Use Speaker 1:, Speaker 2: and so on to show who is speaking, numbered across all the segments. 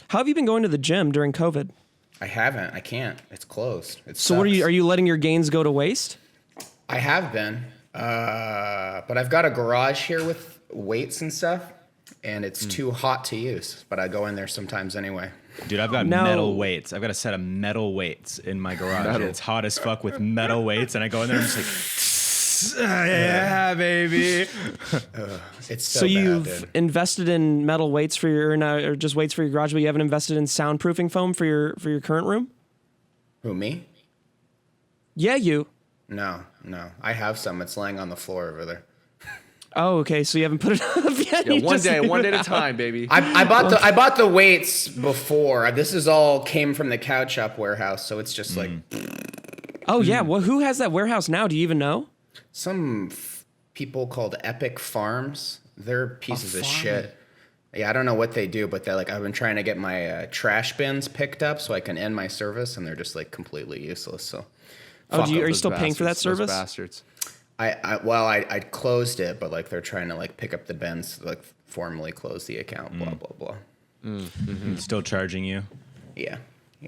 Speaker 1: How have you been going to the gym during COVID?
Speaker 2: I haven't. I can't. It's closed.
Speaker 1: So what are you letting your gains go to waste?
Speaker 2: I have been, but I've got a garage here with weights and stuff, and it's too hot to use. But I go in there sometimes anyway.
Speaker 3: Dude, I've got metal weights. I've got a set of metal weights in my garage. It's hot as fuck with metal weights, and I go in there and I'm just like, yeah, baby.
Speaker 2: It's so
Speaker 1: So
Speaker 2: bad,
Speaker 1: you've
Speaker 2: dude.
Speaker 1: invested in metal weights for your, or just weights for your garage, but you haven't invested in soundproofing foam for your current room?
Speaker 2: Who, me?
Speaker 1: Yeah, you.
Speaker 2: No. I have some. It's laying on the floor over there.
Speaker 1: Oh, okay. So you haven't put it up yet.
Speaker 4: Yeah,
Speaker 1: You just
Speaker 4: one
Speaker 1: moved
Speaker 4: day
Speaker 1: it
Speaker 4: at a
Speaker 1: out.
Speaker 4: time, baby.
Speaker 2: I bought the weights before. This is all came from the Couch Shop warehouse, so it's just like
Speaker 1: Oh yeah. Well, who has that warehouse now? Do you even know?
Speaker 2: some people called Epic Farms. They're pieces of shit. Yeah, I don't know what they do, but they're like, I've been trying to get my trash bins picked up so I can end my service, and they're just like completely useless. So,
Speaker 1: Oh, are you still paying for that service?
Speaker 4: Bastards.
Speaker 2: I closed it, but like they're trying to like pick up the bins, like formally close the account. Blah blah blah.
Speaker 3: Still charging you.
Speaker 2: Yeah.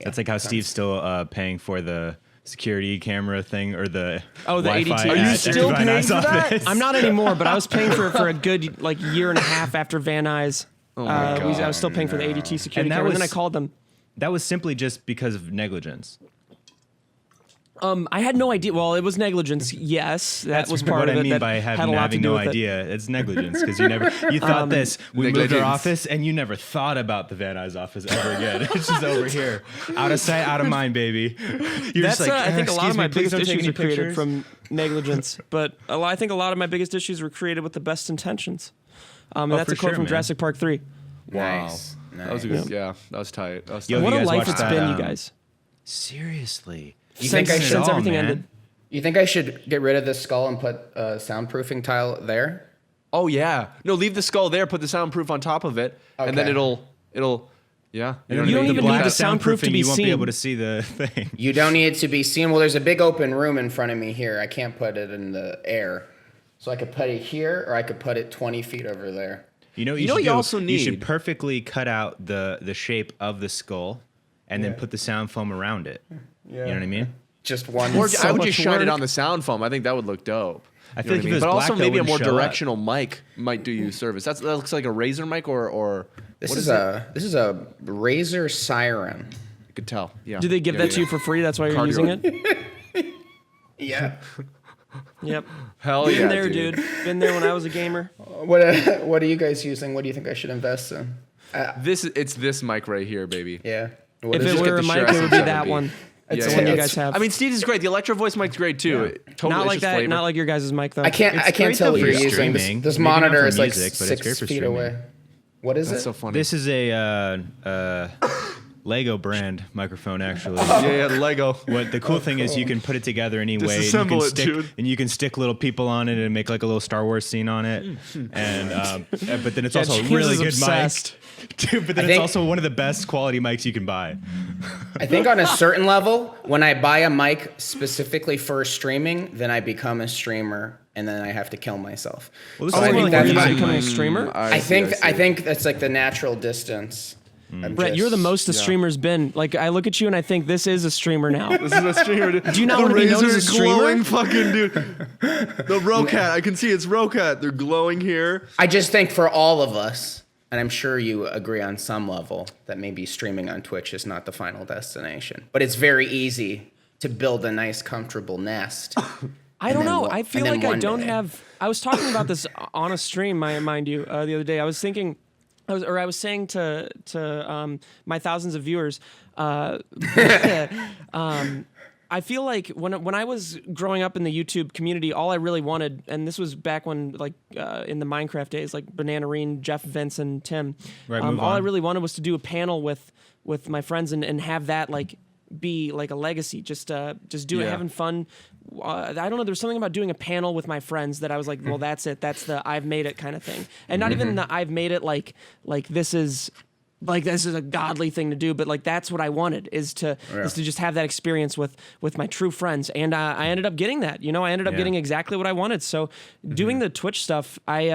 Speaker 3: That's like how Steve's still paying for the security camera thing or the
Speaker 1: Oh, the
Speaker 3: Wi-Fi
Speaker 1: ADT. Are you
Speaker 3: at
Speaker 1: still
Speaker 3: Van
Speaker 1: paying
Speaker 3: Nuys
Speaker 1: for that?
Speaker 3: office.
Speaker 1: I'm not anymore, but I was paying for a good like year and a half after Van Nuys. I was still paying for the ADT security
Speaker 3: And that
Speaker 1: camera, and then I
Speaker 3: was-
Speaker 1: called them.
Speaker 3: That was simply just because of negligence.
Speaker 1: I had no idea. Well, it was negligence. Yes, that was part
Speaker 3: what
Speaker 1: of
Speaker 3: I
Speaker 1: it.
Speaker 3: mean
Speaker 1: that
Speaker 3: by
Speaker 1: had a lot to
Speaker 3: having
Speaker 1: do
Speaker 3: no
Speaker 1: with it.
Speaker 3: idea. It's negligence because you thought this. We moved our
Speaker 4: negligence.
Speaker 3: office and you never thought about the Van Nuys office ever again. It's just over here, out of sight, out of mind, baby. You're
Speaker 1: That's
Speaker 3: just like,
Speaker 1: I think a lot
Speaker 3: "Excuse
Speaker 1: of my
Speaker 3: me, please
Speaker 1: biggest
Speaker 3: don't take
Speaker 1: issues
Speaker 3: any
Speaker 1: are created
Speaker 3: pictures."
Speaker 1: from negligence, but I think a lot of my biggest issues were created with the best intentions. And that's
Speaker 3: for
Speaker 1: a quote
Speaker 3: sure,
Speaker 1: from
Speaker 3: man.
Speaker 1: Jurassic Park 3.
Speaker 2: Nice.
Speaker 4: That was a good. Yeah, that was tight. That was
Speaker 3: Yo,
Speaker 4: tight.
Speaker 1: What
Speaker 3: you
Speaker 1: a
Speaker 3: guys
Speaker 1: life
Speaker 3: watched
Speaker 1: it's
Speaker 3: that,
Speaker 1: been, you guys.
Speaker 3: Seriously.
Speaker 2: You think I
Speaker 1: Since
Speaker 2: should?
Speaker 1: everything
Speaker 3: man.
Speaker 1: ended.
Speaker 2: You think I should get rid of this skull and put a soundproofing tile there?
Speaker 4: Oh yeah. No, leave the skull there. Put the soundproof on top of it, and then
Speaker 2: Okay.
Speaker 4: it'll. Yeah.
Speaker 1: You don't even need
Speaker 3: black
Speaker 1: the soundproof to be
Speaker 3: you won't
Speaker 1: seen.
Speaker 3: be able to see the thing.
Speaker 2: You don't need it to be seen. Well, there's a big open room in front of me here. I can't put it in the air. So I could put it here, or I could put it 20 feet over there.
Speaker 3: You know what
Speaker 4: You
Speaker 3: you,
Speaker 4: know
Speaker 3: should
Speaker 4: what you
Speaker 3: do?
Speaker 4: also
Speaker 3: You should
Speaker 4: need?
Speaker 3: perfectly cut out the shape of the skull and then put the sound foam around it. You know what I mean?
Speaker 2: Just one.
Speaker 4: Or
Speaker 1: So
Speaker 4: I would
Speaker 1: much
Speaker 4: just shine it
Speaker 1: work.
Speaker 4: on the sound foam. I think that would look dope.
Speaker 3: I
Speaker 4: You know
Speaker 3: feel like
Speaker 4: what
Speaker 3: if it
Speaker 4: mean?
Speaker 3: was
Speaker 4: But
Speaker 3: black,
Speaker 4: also
Speaker 3: that
Speaker 4: maybe a
Speaker 3: wouldn't
Speaker 4: more
Speaker 3: show up.
Speaker 4: directional mic might do you service. That looks like a razor mic or
Speaker 2: This
Speaker 4: what
Speaker 2: is a Razer Siren.
Speaker 4: You could tell. Yeah.
Speaker 1: Do they give that to you for free? That's why you're
Speaker 4: Cardio.
Speaker 1: using it?
Speaker 2: Yeah.
Speaker 1: Yep.
Speaker 4: Hell
Speaker 1: Been
Speaker 4: yeah,
Speaker 1: there, dude. Been there when I was a gamer.
Speaker 2: What are you guys using? What do you think I should invest in?
Speaker 4: It's this mic right here, baby.
Speaker 2: Yeah. What
Speaker 1: If
Speaker 2: is
Speaker 1: it
Speaker 4: just
Speaker 1: were
Speaker 4: get
Speaker 1: a
Speaker 4: the
Speaker 1: mic,
Speaker 4: Shure
Speaker 1: it would be
Speaker 4: SM7B.
Speaker 1: that one.
Speaker 2: It's
Speaker 1: the
Speaker 2: a-
Speaker 1: one you
Speaker 2: it's-
Speaker 1: guys have.
Speaker 4: I mean, Steve's is great. The Electro Voice mic's great too. It totally
Speaker 1: not
Speaker 4: it's
Speaker 1: like
Speaker 4: just
Speaker 1: that.
Speaker 4: flavor.
Speaker 1: Not like your guys' mic though.
Speaker 2: I can't
Speaker 3: great
Speaker 2: tell
Speaker 3: though
Speaker 2: what
Speaker 3: for
Speaker 2: you're using.
Speaker 3: streaming.
Speaker 2: This
Speaker 3: Maybe not
Speaker 2: monitor
Speaker 3: for
Speaker 2: is like
Speaker 3: music, but it's great
Speaker 2: 6
Speaker 3: for
Speaker 2: feet
Speaker 3: streaming.
Speaker 2: away. What is
Speaker 4: That's
Speaker 2: it?
Speaker 4: so funny.
Speaker 3: This is a Lego brand microphone, actually.
Speaker 4: yeah, Lego.
Speaker 3: What the cool thing is, you can put it together any way. And you
Speaker 4: Disassemble
Speaker 3: can
Speaker 4: it,
Speaker 3: stick,
Speaker 4: dude.
Speaker 3: and you can stick little people on it and make like a little Star Wars scene on it. And but then it's also a
Speaker 1: James
Speaker 3: really
Speaker 1: is
Speaker 3: good
Speaker 1: obsessed.
Speaker 3: mic, dude. But then
Speaker 2: I
Speaker 3: it's
Speaker 2: think-
Speaker 3: also one of the best quality mics you can buy.
Speaker 2: I think on a certain level, when I buy a mic specifically for streaming, then I become a streamer, and then I have to kill myself.
Speaker 3: Well, this
Speaker 2: So
Speaker 3: is
Speaker 2: I
Speaker 3: more
Speaker 2: think
Speaker 3: like
Speaker 2: that's
Speaker 3: when
Speaker 1: you
Speaker 3: you
Speaker 2: my,
Speaker 1: becoming a streamer.
Speaker 2: I think that's like the natural distance. I'm
Speaker 1: Brett, you're the
Speaker 2: just-
Speaker 1: most a streamer's been. Like I look at you and I think this is a streamer now.
Speaker 4: This is a streamer. Dude.
Speaker 1: Do you not
Speaker 4: the
Speaker 1: want to be known as a
Speaker 4: Razer's
Speaker 1: streamer?
Speaker 4: glowing fucking dude. The Rocat. I can see it's Rocat. They're glowing here.
Speaker 2: I just think for all of us, and I'm sure you agree on some level, that maybe streaming on Twitch is not the final destination. But it's very easy to build a nice, comfortable nest.
Speaker 1: I don't
Speaker 2: then
Speaker 1: know.
Speaker 2: one-
Speaker 1: I feel
Speaker 2: and then
Speaker 1: like I
Speaker 2: one
Speaker 1: don't
Speaker 2: day.
Speaker 1: have. I was talking about this on a stream, mind you, the other day. I was thinking, I was saying to my thousands of viewers, I feel like when I was growing up in the YouTube community, all I really wanted, and this was back when like in the Minecraft days, like Bananarine, Jeff, Vince, and Tim.
Speaker 3: Right, move
Speaker 1: all I
Speaker 3: on.
Speaker 1: really wanted was to do a panel with my friends and have that like be like a legacy. Just do it,
Speaker 4: Yeah.
Speaker 1: having fun. I don't know. There's something about doing a panel with my friends that I was like, well, that's it. That's the I've made it kind of thing, and not even the I've made it like this is. Like this is a godly thing to do, but like that's what I wanted is to just have that experience with my true friends, and I ended up getting that. You know, I ended up
Speaker 3: Yeah.
Speaker 1: getting exactly what I wanted. So doing the Twitch stuff, I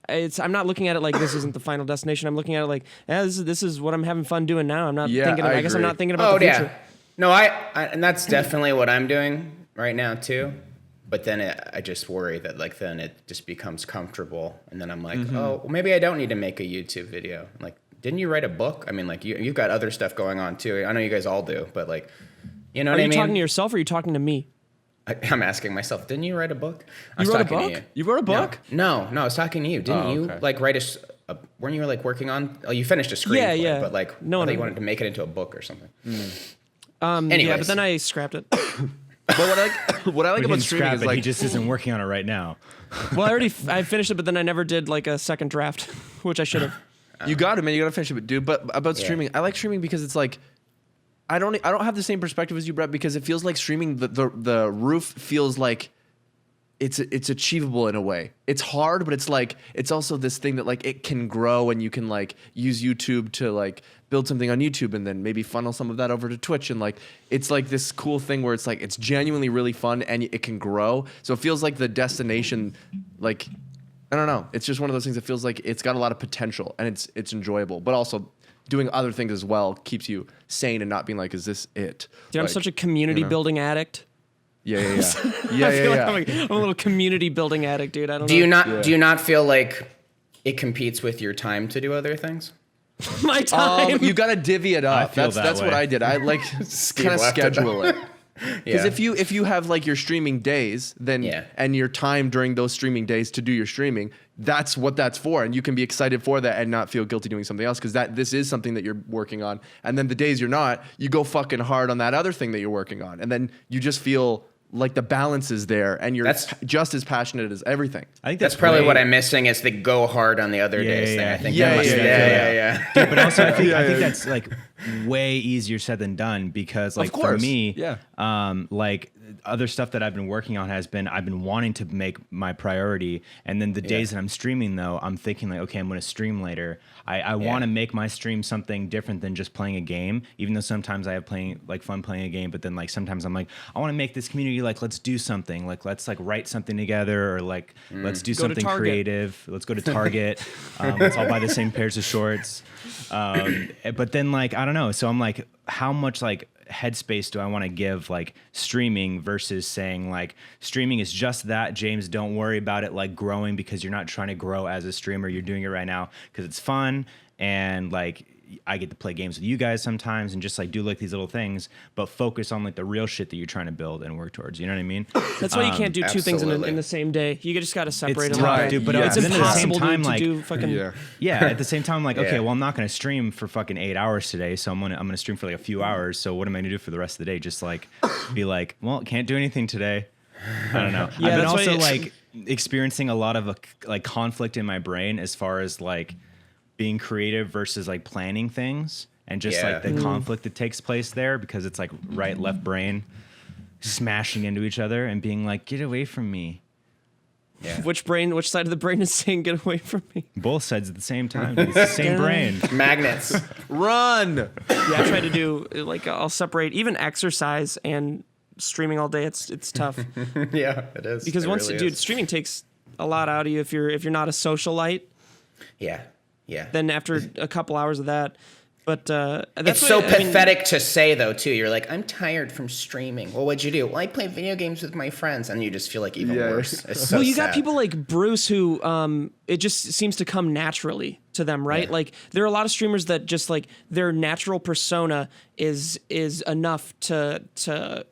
Speaker 1: I'm not looking at it like this isn't the final destination. I'm looking at it like, this is what I'm having fun doing now. I'm not thinking. I guess I'm not thinking about the future.
Speaker 2: Yeah. No, and that's definitely what I'm doing right now too. But then I just worry that like then it just becomes comfortable, and then I'm like, oh, well, maybe I don't need to make a YouTube video. I'm like, didn't you write a book? I mean, like you've got other stuff going on too. I know you guys all do, but like, you know what I mean?
Speaker 1: Are you talking to yourself or are you talking to me?
Speaker 2: I'm asking myself, didn't you write a book?
Speaker 1: You wrote a book?
Speaker 4: You wrote a book?
Speaker 2: No, I was talking to you. Didn't you like write weren't you like working on? Oh, you finished a screenplay,
Speaker 1: yeah.
Speaker 2: but like,
Speaker 1: no,
Speaker 2: I thought you wanted to make it into a book or something.
Speaker 1: Yeah, but then I scrapped it.
Speaker 4: But what I like about streaming is like
Speaker 3: he just isn't working on it right now.
Speaker 1: Well, I finished it, but then I never did like a second draft, which I should have.
Speaker 4: you got to, man. You got to finish it, dude. But about streaming, I like streaming because it's like I don't have the same perspective as you, Brett, because it feels like streaming. The roof feels like it's achievable in a way. It's hard, but it's like it's also this thing that like it can grow, and you can like use YouTube to like build something on YouTube and then maybe funnel some of that over to Twitch, and like it's like this cool thing where it's like it's genuinely really fun and it can grow. So it feels like the destination, like I don't know. It's just one of those things that feels like it's got a lot of potential and it's enjoyable, but also doing other things as well keeps you sane and not being like, is this it?
Speaker 1: Dude, I'm such a community building addict.
Speaker 4: Yeah.
Speaker 1: I feel like I'm a little community building addict, dude. I don't know.
Speaker 2: Do you not feel like it competes with your time to do other things?
Speaker 1: My time.
Speaker 4: You gotta divvy it up. That's what I did. I like kind of schedule it. Because if you have like your streaming days, then and your time during those streaming days to do your streaming, that's what that's for, and you can be excited for that and not feel guilty doing something else because this is something that you're working on. And then the days you're not, you go fucking hard on that other thing that you're working on, and then you just feel like the balance is there, and you're just as passionate as everything.
Speaker 3: I think
Speaker 2: that's probably what I'm missing is the go hard on the other days thing. I think
Speaker 3: yeah. Dude, but also I think that's like way easier said than done because like for me, like other stuff that I've been working on I've been wanting to make my priority, and then the days that I'm streaming though, I'm thinking like, okay, I'm going to stream later. I want to make my stream something different than just playing a game, even though sometimes I have fun playing a game, but then like sometimes I'm like, I want to make this community like let's do something, like let's like write something together, or like let's do something creative. Let's go to Target. Let's all buy the same pairs of shorts. But then like I don't know, so I'm like, how much like headspace do I want to give like streaming versus saying like streaming is just that, James, don't worry about it like growing, because you're not trying to grow as a streamer. You're doing it right now because it's fun, and like I get to play games with you guys sometimes and just like do like these little things, but focus on like the real shit that you're trying to build and work towards. You know what I mean?
Speaker 1: That's why you can't do two things in the same day. You just got to separate them.
Speaker 3: Right, dude. But
Speaker 1: it's impossible
Speaker 3: time,
Speaker 1: to
Speaker 3: like,
Speaker 1: do fucking.
Speaker 3: At the same time, like, okay, well, I'm not going to stream for fucking 8 hours today, so I'm gonna stream for like a few hours. So what am I gonna do for the rest of the day? Just like be like, well, can't do anything today. I don't know. I've been also like experiencing a lot of like conflict in my brain as far as like being creative versus like planning things, and just like the conflict that takes place there, because it's like right, left brain smashing into each other and being like, get away from me.
Speaker 1: Yeah. Which side of the brain is saying get away from me?
Speaker 3: Both sides at the same time. It's the same brain.
Speaker 2: Magnets.
Speaker 4: Run.
Speaker 1: Yeah, I try to do like I'll separate even exercise and streaming all day. It's tough.
Speaker 2: Yeah, it is.
Speaker 1: Because streaming takes a lot out of you if you're not a socialite.
Speaker 2: Yeah.
Speaker 1: Then after a couple hours of that, but
Speaker 2: it's so pathetic to say though too. You're like, I'm tired from streaming. Well, what'd you do? Well, I play video games with my friends, and you just feel like even worse. It's so
Speaker 1: well, you
Speaker 2: sad.
Speaker 1: got people like Bruce who it just seems to come naturally to them, right? Yeah. Like there are a lot of streamers that just like their natural persona is enough to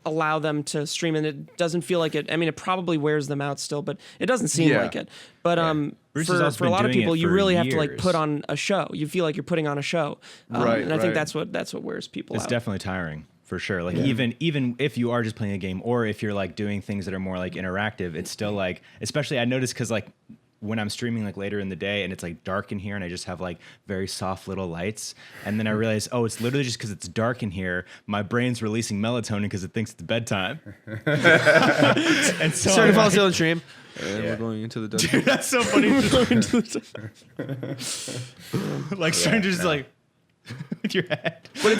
Speaker 1: allow them to stream, and it doesn't feel like it. I mean, it probably wears them out still, but it doesn't seem like it. But for a lot of people, you really have to like put on a show. You feel like you're putting on a show, and I think that's what wears people out.
Speaker 3: It's definitely tiring. For sure. Like even if you are just playing a game, or if you're like doing things that are more like interactive, it's still like, especially I notice because like when I'm streaming like later in the day and it's like dark in here and I just have like very soft little lights, and then I realize, oh, it's literally just because it's dark in here, my brain's releasing melatonin because it thinks it's bedtime. And so
Speaker 4: starting to fall asleep on stream. And we're going into the dungeon.
Speaker 3: Dude, that's so funny. Like strangers like with your head.
Speaker 4: But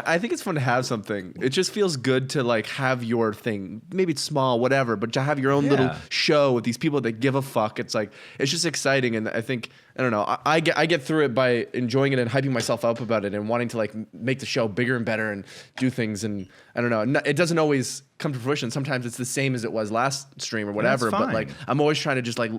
Speaker 4: I think it's fun to have something. It just feels good to like have your thing. Maybe it's small, whatever, but to have your own little show with these people that give a fuck. It's like, it's just exciting. And I think, I don't know, I get through it by enjoying it and hyping myself up about it and wanting to like make the show bigger and better and do things. And I don't know, it doesn't always come to fruition. Sometimes it's the same as it was last stream or whatever. But like, I'm always trying to just like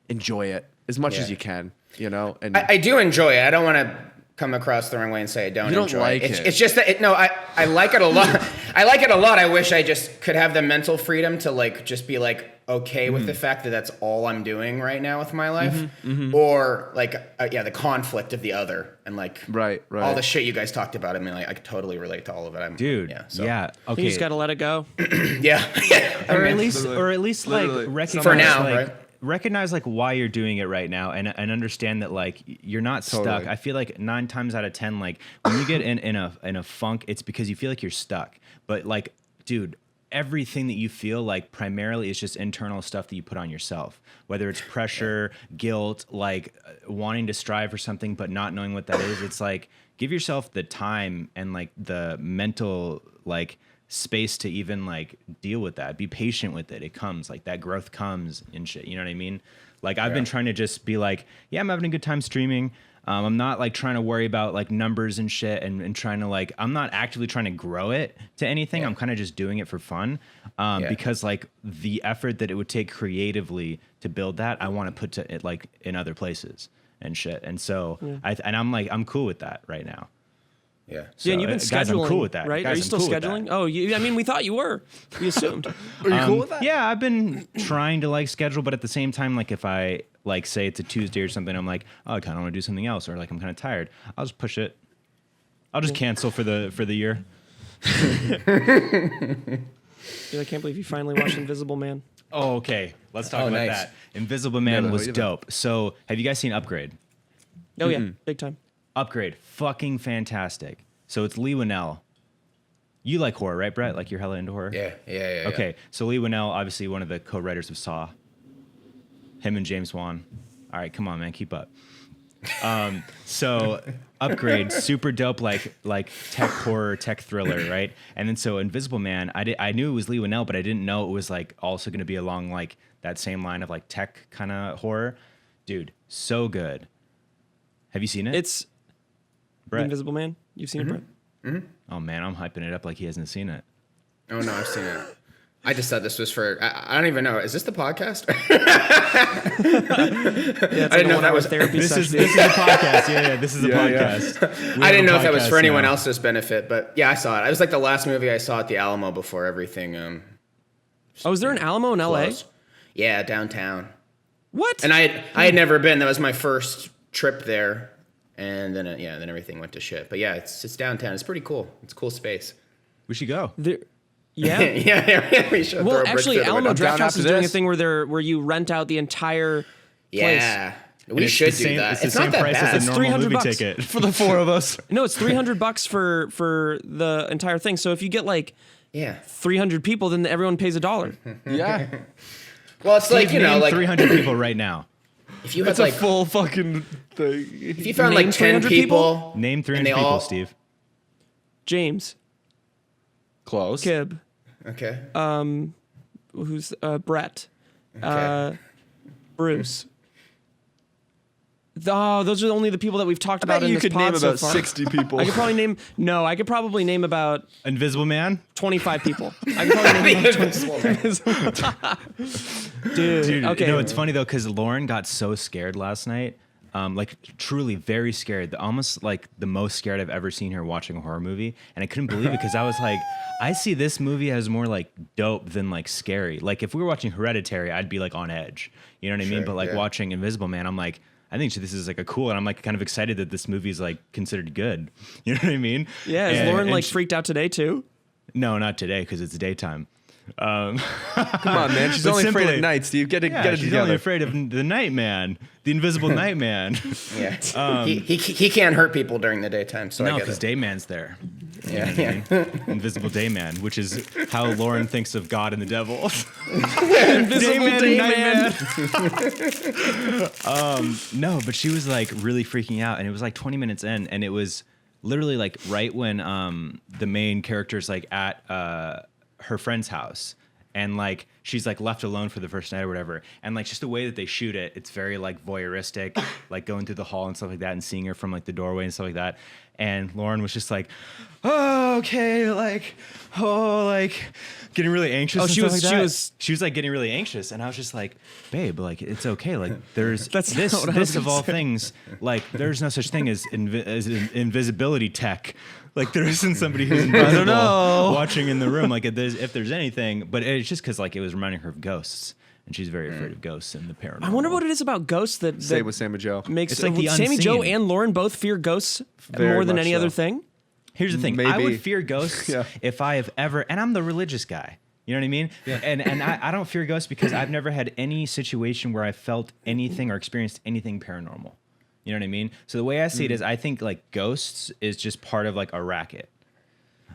Speaker 4: enjoy it as much as you can, you know? And
Speaker 2: I do enjoy it. I don't want to come across the wrong way and say I don't enjoy
Speaker 4: like
Speaker 2: it.
Speaker 4: it.
Speaker 2: It's just that I like it a lot. I like it a lot. I wish I just could have the mental freedom to like just be like okay with the fact that that's all I'm doing right now with my life, or like the conflict of the other and like
Speaker 4: right
Speaker 2: all the shit you guys talked about. I mean, like I could totally relate to all of it.
Speaker 3: Dude,
Speaker 2: yeah.
Speaker 3: Okay,
Speaker 1: You just gotta let it go.
Speaker 2: yeah.
Speaker 3: or at least like recognize
Speaker 2: for now,
Speaker 3: like,
Speaker 2: right?
Speaker 3: recognize like why you're doing it right now and understand that like you're not stuck. I feel like 9 times out of 10, like when you get in a funk, it's because you feel like you're stuck. But like, dude, everything that you feel like primarily is just internal stuff that you put on yourself, whether it's pressure, guilt, like wanting to strive for something but not knowing what that is. It's like, give yourself the time and like the mental like space to even like deal with that. Be patient with it. It comes, like that growth comes and shit. You know what I mean? Like I've been trying to just be like, yeah, I'm having a good time streaming. I'm not like trying to worry about like numbers and shit and trying to like, I'm not actively trying to grow it to anything. I'm kind of just doing it for fun. Because like the effort that it would take creatively to build that, I want to put to it like in other places and shit. And so I'm cool with that right now.
Speaker 2: Yeah.
Speaker 3: So,
Speaker 1: and you've been scheduling,
Speaker 3: guys, I'm cool with that.
Speaker 1: right?
Speaker 3: Guys,
Speaker 1: Are you still scheduling? Oh, I mean, we thought you were. We assumed.
Speaker 4: Are you cool with that?
Speaker 3: Yeah, I've been trying to like schedule, but at the same time, like if I like say it's a Tuesday or something, I'm like, oh, I kind of want to do something else, or like I'm kind of tired. I'll just push it. I'll just cancel for the year.
Speaker 1: Dude, I can't believe you finally watched Invisible Man.
Speaker 3: Oh, okay. Let's talk about that. Invisible Man was dope. So, have you guys seen Upgrade?
Speaker 1: Oh yeah, big time.
Speaker 3: Upgrade, fucking fantastic. So it's Lee Winnell. You like horror, right, Brett? Like you're hella into horror?
Speaker 2: Yeah.
Speaker 3: Okay, so Lee Winnell, obviously one of the co-writers of Saw. Him and James Wan. All right, come on, man, keep up. So Upgrade, super dope, like tech horror, tech thriller, right? And then so Invisible Man, I knew it was Lee Winnell, but I didn't know it was like also going to be along like that same line of like tech kind of horror. Dude, so good. Have you seen it?
Speaker 1: It's
Speaker 3: Brett.
Speaker 1: Invisible Man. You've seen it, Brett?
Speaker 2: Mm-hmm.
Speaker 3: Oh man, I'm hyping it up like he hasn't seen it.
Speaker 2: Oh no, I've seen it. I just thought this was for. I don't even know. Is this the podcast?
Speaker 1: Yeah, I didn't know if that was therapy.
Speaker 3: This is a podcast. Yeah, this is a podcast.
Speaker 2: I didn't know if that was for anyone else's benefit, but yeah, I saw it. It was like the last movie I saw at the Alamo before everything.
Speaker 1: Oh, is there an Alamo in LA?
Speaker 2: Closed. Yeah, downtown.
Speaker 1: What?
Speaker 2: And I had never been. That was my first trip there, and then then everything went to shit. But yeah, it's downtown. It's pretty cool. It's a cool space.
Speaker 3: We should go.
Speaker 1: Yeah.
Speaker 2: yeah. We should.
Speaker 1: Well, actually, Alamo Draft House is doing a thing where you rent out the entire place.
Speaker 2: Yeah. We should do that.
Speaker 3: It's not that bad.
Speaker 1: It's $300
Speaker 3: ticket
Speaker 4: for the 4 of us.
Speaker 1: No, it's $300 for the entire thing. So if you get like 300 people, then everyone pays $1.
Speaker 4: Yeah.
Speaker 2: Well, it's like, like
Speaker 3: 300 people right now.
Speaker 4: If you had like a full fucking thing.
Speaker 2: If you found like 10 people.
Speaker 3: Name 300 people, Steve.
Speaker 1: James.
Speaker 4: Close.
Speaker 1: Kib.
Speaker 2: Okay.
Speaker 1: Who's Brett?
Speaker 2: Okay.
Speaker 1: Bruce. Those are only the people that we've talked about in this pod.
Speaker 4: You could name
Speaker 1: so
Speaker 4: about
Speaker 1: far.
Speaker 4: 60 people.
Speaker 1: I could probably name about
Speaker 3: Invisible Man?
Speaker 1: 25 people. I could probably name about 25. Dude, okay.
Speaker 3: No, it's funny though, because Lauren got so scared last night. Like truly very scared. Almost like the most scared I've ever seen her watching a horror movie. And I couldn't believe it because I was like, I see this movie as more like dope than like scary. Like if we were watching Hereditary, I'd be like on edge. You know what I mean? But like watching Invisible Man, I'm like, I think this is like a cool, and I'm like kind of excited that this movie is like considered good. You know what I mean?
Speaker 1: Yeah. Is Lauren like freaked out today too?
Speaker 3: No, not today because it's daytime.
Speaker 4: Come on, man. She's only afraid at night, Steve. Get it
Speaker 3: she's
Speaker 4: together.
Speaker 3: Only afraid of the night man, the invisible night man.
Speaker 2: Yeah. He can't hurt people during the daytime. So
Speaker 3: no, because Dayman's there.
Speaker 2: Yeah.
Speaker 3: Invisible Dayman, which is how Lauren thinks of God and the devil.
Speaker 1: Invisible Dayman.
Speaker 3: No, but she was like really freaking out, and it was like 20 minutes in, and it was literally like right when the main character's like at her friend's house, and like she's like left alone for the first night or whatever, and like just the way that they shoot it, it's very like voyeuristic, like going through the hall and stuff like that, and seeing her from like the doorway and stuff like that. And Lauren was just like, oh, okay, like, oh, like getting really anxious.
Speaker 1: Oh,
Speaker 3: and
Speaker 1: she
Speaker 3: stuff
Speaker 1: was
Speaker 3: like
Speaker 1: she
Speaker 3: that.
Speaker 1: was
Speaker 3: She was like getting really anxious, and I was just like, babe, like it's okay. Like there's
Speaker 1: That's
Speaker 3: this
Speaker 1: not what I was
Speaker 3: of
Speaker 1: gonna
Speaker 3: all
Speaker 1: say.
Speaker 3: things. Like there's no such thing as invisibility tech. Like there isn't somebody who's invisible watching in the room. Like if there's anything, but it's just because like it was reminding her of ghosts, and she's very afraid of ghosts and the paranormal.
Speaker 1: I wonder what it is about ghosts that
Speaker 4: Same with Sam and Joe.
Speaker 1: makes
Speaker 3: It's like the
Speaker 1: Sammy, Joe,
Speaker 3: unseen.
Speaker 1: and Lauren both fear ghosts
Speaker 4: Very
Speaker 1: more than
Speaker 4: much
Speaker 1: any
Speaker 4: so.
Speaker 1: other thing.
Speaker 3: Here's the thing. I
Speaker 4: Maybe.
Speaker 3: would fear ghosts
Speaker 4: Yeah.
Speaker 3: if I have ever, and I'm the religious guy. You know what I mean? Yeah. And I don't fear ghosts because I've never had any situation where I felt anything or experienced anything paranormal. You know what I mean? So the way I see it is I think like ghosts is just part of like a racket.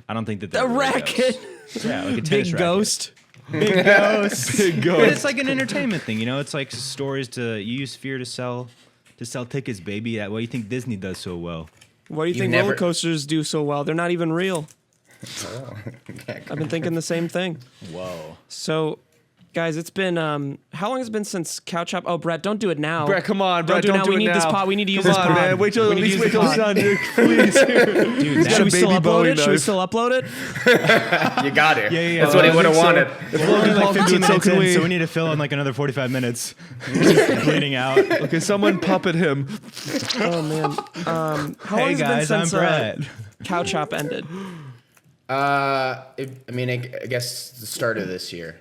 Speaker 3: I don't think that they're
Speaker 1: A
Speaker 3: really
Speaker 1: racket,
Speaker 3: ghosts. Yeah, like a tennis
Speaker 1: big
Speaker 3: racket.
Speaker 1: ghost.
Speaker 3: Big ghost.
Speaker 4: Big
Speaker 3: But
Speaker 4: ghost.
Speaker 3: it's like an entertainment thing, you know? It's like stories you use fear to sell tickets, baby. What do you think Disney does so well?
Speaker 1: Why do you think
Speaker 2: never-
Speaker 1: roller coasters do so well? They're not even real.
Speaker 2: Oh, okay.
Speaker 1: I've been thinking the same thing.
Speaker 3: Whoa.
Speaker 1: So, guys, it's been how long has it been since Couch Hop? Oh, Brett, don't do it now.
Speaker 4: Brett, come on, Brett,
Speaker 1: Don't
Speaker 4: don't
Speaker 1: do
Speaker 4: do
Speaker 1: it
Speaker 4: it
Speaker 1: now. We need this
Speaker 4: now.
Speaker 1: pod. We need to use
Speaker 4: Come
Speaker 1: this
Speaker 4: on,
Speaker 1: pod.
Speaker 4: man. Wait till
Speaker 1: We
Speaker 4: at
Speaker 1: need to
Speaker 4: least
Speaker 1: use
Speaker 4: wait
Speaker 1: the
Speaker 4: till it's
Speaker 1: pod.
Speaker 4: done, dude. Please.
Speaker 3: Dude,
Speaker 1: Should we still
Speaker 4: Baby
Speaker 1: upload
Speaker 4: Bowie
Speaker 1: it? Should we
Speaker 4: knows.
Speaker 1: still upload it?
Speaker 2: You got it.
Speaker 3: Yeah.
Speaker 2: That's what he
Speaker 3: I
Speaker 2: would have
Speaker 3: think so.
Speaker 2: wanted.
Speaker 4: If
Speaker 3: We're only
Speaker 4: Logan Paul
Speaker 3: like
Speaker 4: can do
Speaker 3: 15
Speaker 4: it, so
Speaker 3: minutes
Speaker 4: can
Speaker 3: in,
Speaker 4: we.
Speaker 3: so we need to fill in like another 45 minutes. Just bleeding out.
Speaker 4: Okay, someone puppet him.
Speaker 1: Oh man. How long
Speaker 3: Hey
Speaker 1: has
Speaker 3: guys,
Speaker 1: it
Speaker 3: I'm
Speaker 1: been since
Speaker 3: Brett.
Speaker 1: Couch Hop ended?
Speaker 2: I guess the start of this year.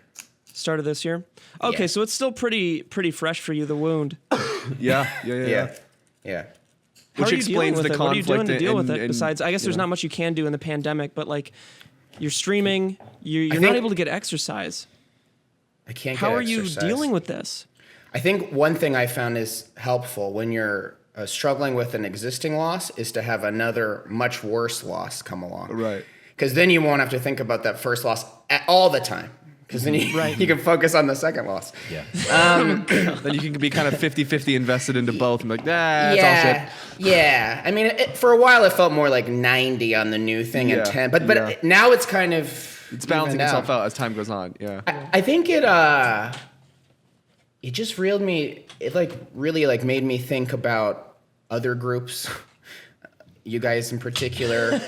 Speaker 1: Start of this year. Okay,
Speaker 2: Yeah.
Speaker 1: so it's still pretty fresh for you. The wound.
Speaker 4: Yeah.
Speaker 2: Yeah.
Speaker 1: How
Speaker 4: Which
Speaker 1: are you dealing
Speaker 4: explains
Speaker 1: with
Speaker 4: the
Speaker 1: it? What are you doing to
Speaker 4: conflict
Speaker 1: deal with
Speaker 4: and-
Speaker 1: it?
Speaker 4: and,
Speaker 1: Besides, I guess there's
Speaker 4: you know.
Speaker 1: not much you can do in the pandemic, but like, you're streaming. You're
Speaker 2: think-
Speaker 1: not able to get exercise.
Speaker 2: I can't get
Speaker 1: How are you
Speaker 2: exercise.
Speaker 1: dealing with this?
Speaker 2: I think one thing I found is helpful when you're struggling with an existing loss is to have another much worse loss come along.
Speaker 4: Right.
Speaker 2: Because then you won't have to think about that first loss all the time. Because then you can focus on the second loss.
Speaker 3: Yeah.
Speaker 4: Then you can be kind of 50-50 invested into both and be like, nah, it's all shit.
Speaker 2: Yeah. I mean, for a while it felt more like 90 on the new thing and
Speaker 4: Yeah,
Speaker 2: 10. But
Speaker 4: yeah.
Speaker 2: now it's kind of
Speaker 4: It's balancing
Speaker 2: evened
Speaker 4: itself out as time goes on. Yeah.
Speaker 2: I think it just reeled me. It like really like made me think about other groups, you guys in particular,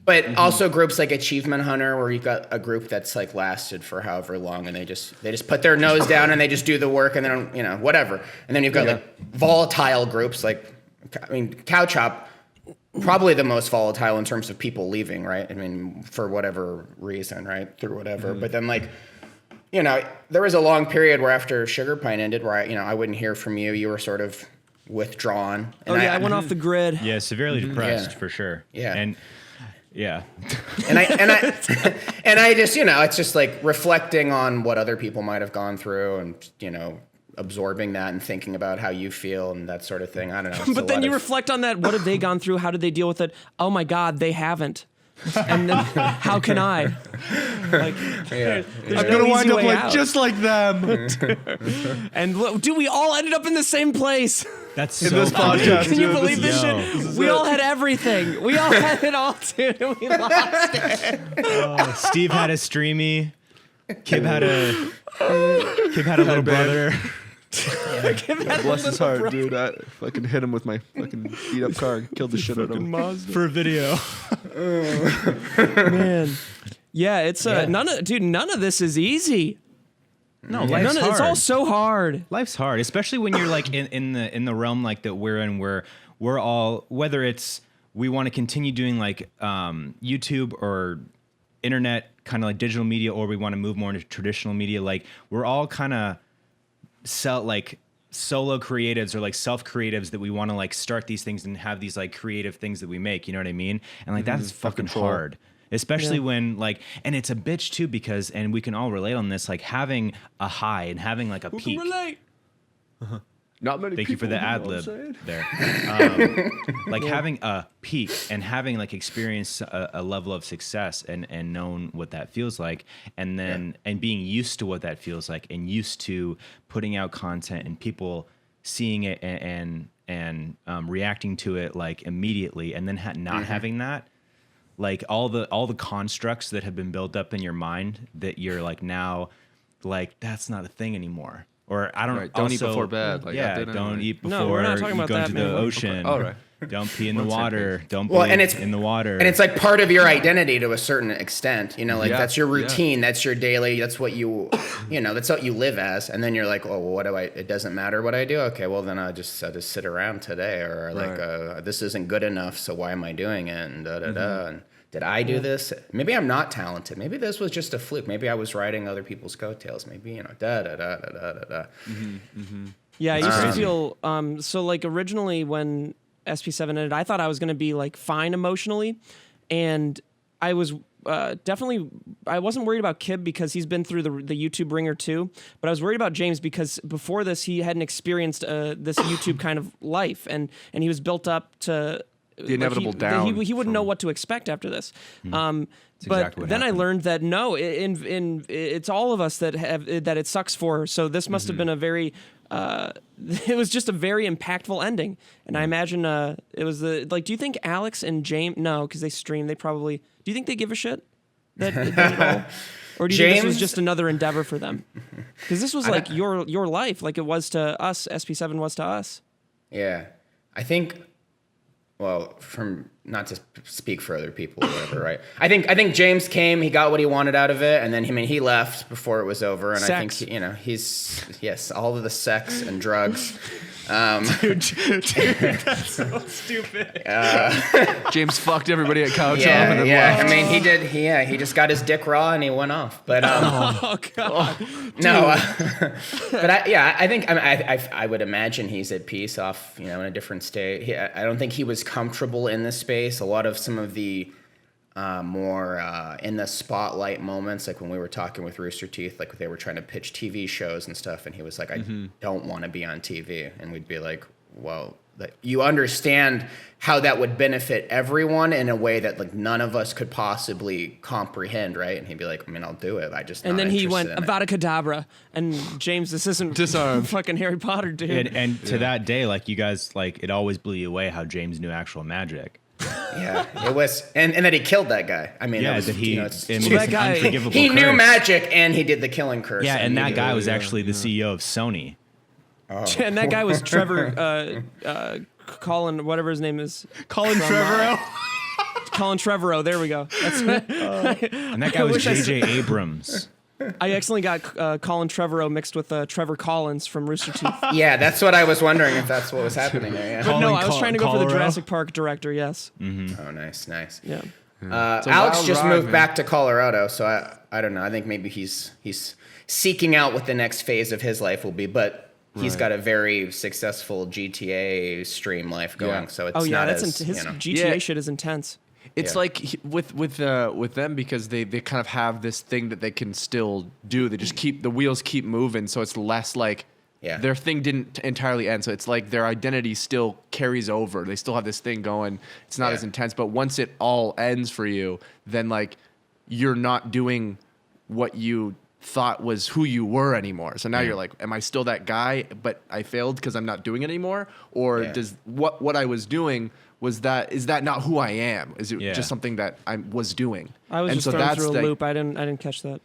Speaker 2: but also groups like Achievement Hunter, where you've got a group that's like lasted for however long, and they just put their nose down and they just do the work, and then whatever. And then you've got like volatile groups like, I mean, Couch Hop, probably the most volatile in terms of people leaving, right? I mean, for whatever reason, right? Through whatever. But then like, there was a long period where after Sugar Pine ended where I wouldn't hear from you. You were sort of withdrawn. And
Speaker 1: I went off the grid.
Speaker 3: Yeah, severely depressed
Speaker 2: Yeah.
Speaker 3: for sure.
Speaker 2: Yeah.
Speaker 3: And yeah.
Speaker 2: and I just, it's just like reflecting on what other people might have gone through and, absorbing that and thinking about how you feel and that sort of thing. I don't know.
Speaker 1: But then you reflect on that. What have they gone through? How did they deal with it? Oh my God, they haven't. And then how can I? Like, there's
Speaker 4: I'm
Speaker 1: no
Speaker 4: gonna
Speaker 1: easy
Speaker 4: wind up
Speaker 1: way
Speaker 4: like
Speaker 1: out.
Speaker 4: just like them.
Speaker 1: And dude, we all ended up in the same place.
Speaker 3: That's so
Speaker 4: this
Speaker 3: funny.
Speaker 4: podcast,
Speaker 1: Can you
Speaker 4: dude,
Speaker 1: believe this
Speaker 3: Yo.
Speaker 1: shit? We all had everything. We all had it all, dude, and we lost it.
Speaker 3: Steve had a streamy. Kib had a little brother.
Speaker 4: Bless his heart, dude. I fucking hit him with my fucking beat up car and killed the shit out of him.
Speaker 3: For a video.
Speaker 1: Man. Yeah, it's none of this is easy.
Speaker 3: No, life's hard.
Speaker 1: It's all so hard.
Speaker 3: Life's hard, especially when you're like in the realm like that we're in, where we're all, whether it's we want to continue doing like YouTube or internet kind of like digital media, or we want to move more into traditional media. Like we're all kind of solo creatives or like self creatives that we want to like start these things and have these like creative things that we make. You know what I mean? And like that's fucking hard. Especially when like, and it's a bitch too, because, and we can all relate on this, like having a high and having like a peak.
Speaker 4: Not many
Speaker 3: Thank you
Speaker 4: people.
Speaker 3: for the
Speaker 4: know
Speaker 3: ad
Speaker 4: what I'm
Speaker 3: lib
Speaker 4: saying?
Speaker 3: there. Like having a peak and having like experienced a level of success and known what that feels like, and then and being used to what that feels like, and used to putting out content and people seeing it and and reacting to it like immediately, and then not having that, like all the constructs that have been built up in your mind that you're like now, like that's not a thing anymore. Or I don't
Speaker 4: Right, don't eat
Speaker 3: also,
Speaker 4: before bed. Like,
Speaker 3: yeah,
Speaker 4: don't
Speaker 3: don't eat before
Speaker 1: No, we're not talking
Speaker 3: you
Speaker 1: about
Speaker 3: go
Speaker 1: that,
Speaker 3: into
Speaker 1: man.
Speaker 3: the ocean.
Speaker 4: All right.
Speaker 3: Don't pee in the water. Don't
Speaker 2: Well,
Speaker 3: pee
Speaker 2: and it's
Speaker 3: in the water.
Speaker 2: And it's like part of your identity to a certain extent, you know, like
Speaker 4: Yeah,
Speaker 2: that's your
Speaker 4: yeah.
Speaker 2: routine, that's your daily, that's what you, you know, that's what you live as. And then you're like, oh, well, what do it doesn't matter what I do. Okay, well then I'll just sit around today, or like, this isn't good enough, so why am I doing it? And and did I do this? Maybe I'm not talented. Maybe this was just a fluke. Maybe I was riding other people's coattails. Maybe, you know,
Speaker 1: Yeah, I used to feel so like originally when SP7 ended, I thought I was going to be like fine emotionally, and I was definitely I wasn't worried about Kib because he's been through the YouTube ringer too, but I was worried about James because before this he hadn't experienced this YouTube kind of life, and he was built up to
Speaker 4: The inevitable down.
Speaker 1: He wouldn't know what to expect after this. But
Speaker 3: exactly what
Speaker 1: then I
Speaker 3: happened.
Speaker 1: learned that no, it's all of us that it sucks for. So this must have been a very it was just a very impactful ending. And I imagine it was do you think Alex and James, no, because they stream, they probably, do you think they give a shit? That at all? Or do you think this was
Speaker 2: James?
Speaker 1: just another endeavor for them? Because this was like your life, like it was to us, SP7 was to us.
Speaker 2: Yeah. I think, well, from not to speak for other people or whatever, right? I think James came, he got what he wanted out of it, and then he left before it was over. And
Speaker 1: Sex.
Speaker 2: I think he's yes, all of the sex and drugs.
Speaker 1: Dude, that's so stupid.
Speaker 4: James fucked everybody at Couch Off
Speaker 2: Yeah,
Speaker 4: and then
Speaker 2: yeah.
Speaker 4: left.
Speaker 2: I mean, he did. He just got his dick raw and he went off. But
Speaker 1: Oh God.
Speaker 2: no, but I think I would imagine he's at peace off, you know, in a different state. I don't think he was comfortable in this space. A lot of some of the more in the spotlight moments, like when we were talking with Rooster Teeth, like they were trying to pitch TV shows and stuff, and he was like, I don't want to be on TV. And we'd be like, well, you understand how that would benefit everyone in a way that like none of us could possibly comprehend, right? And he'd be like, I mean, I'll do it. I just
Speaker 1: And
Speaker 2: not
Speaker 1: then he went
Speaker 2: interested in it.
Speaker 1: Avada Kedavra, and James, this isn't
Speaker 4: Disarmed.
Speaker 1: fucking Harry Potter, dude.
Speaker 3: and to that day, like you guys, like it always blew you away how James knew actual magic.
Speaker 2: Yeah, it was, and that he killed that guy. I mean,
Speaker 3: Yeah,
Speaker 2: it was,
Speaker 3: that he,
Speaker 2: you know,
Speaker 3: I
Speaker 2: it's-
Speaker 3: mean,
Speaker 1: So
Speaker 3: it's
Speaker 1: that
Speaker 3: an
Speaker 1: guy-
Speaker 3: unforgivable
Speaker 2: he knew
Speaker 3: curse.
Speaker 2: magic and he did the killing curse.
Speaker 3: Yeah, and that guy was
Speaker 4: Yeah,
Speaker 3: actually the CEO of Sony.
Speaker 1: And that guy was Trevor, Colin, whatever his name is.
Speaker 4: Colin
Speaker 1: From,
Speaker 4: Trevorrow.
Speaker 1: Colin Trevorrow, there we go. That's
Speaker 3: And that guy was
Speaker 1: wish I
Speaker 3: J.J. Abrams.
Speaker 1: I accidentally got Colin Trevorrow mixed with Trevor Collins from Rooster Teeth.
Speaker 2: Yeah, that's what I was wondering if that's what was happening there. Yeah.
Speaker 1: But no, I was
Speaker 3: Colin
Speaker 1: trying to go for the
Speaker 3: Colorado?
Speaker 1: Jurassic Park director, yes.
Speaker 2: Oh, nice.
Speaker 1: Yeah.
Speaker 2: Alex
Speaker 4: wild
Speaker 2: just
Speaker 4: ride,
Speaker 2: moved
Speaker 4: man.
Speaker 2: back to Colorado, so I don't know. I think maybe he's seeking out what the next phase of his life will be, but he's got a very successful GTA stream life going,
Speaker 4: Yeah.
Speaker 2: so it's
Speaker 1: Oh, yeah,
Speaker 2: not
Speaker 1: that's
Speaker 2: as,
Speaker 1: his
Speaker 2: you know.
Speaker 1: GTA
Speaker 4: Yeah.
Speaker 1: shit is intense.
Speaker 4: It's
Speaker 2: Yeah.
Speaker 4: like with them because they kind of have this thing that they can still do. They just the wheels keep moving, so it's less like
Speaker 2: Yeah.
Speaker 4: their thing didn't entirely end. So it's like their identity still carries over. They still have this thing going. It's not
Speaker 2: Yeah.
Speaker 4: as intense, but once it all ends for you, then like you're not doing what you thought was who you were anymore. So now you're like, am I still that guy, but I failed because I'm not doing it anymore? Or
Speaker 2: Yeah.
Speaker 4: does what I was doing is that not who I am? Is it
Speaker 3: Yeah.
Speaker 4: just something that I was doing?
Speaker 1: I was
Speaker 4: And
Speaker 1: just
Speaker 4: so
Speaker 1: thrown
Speaker 4: that's
Speaker 1: through a
Speaker 4: the-
Speaker 1: loop. I didn't catch that.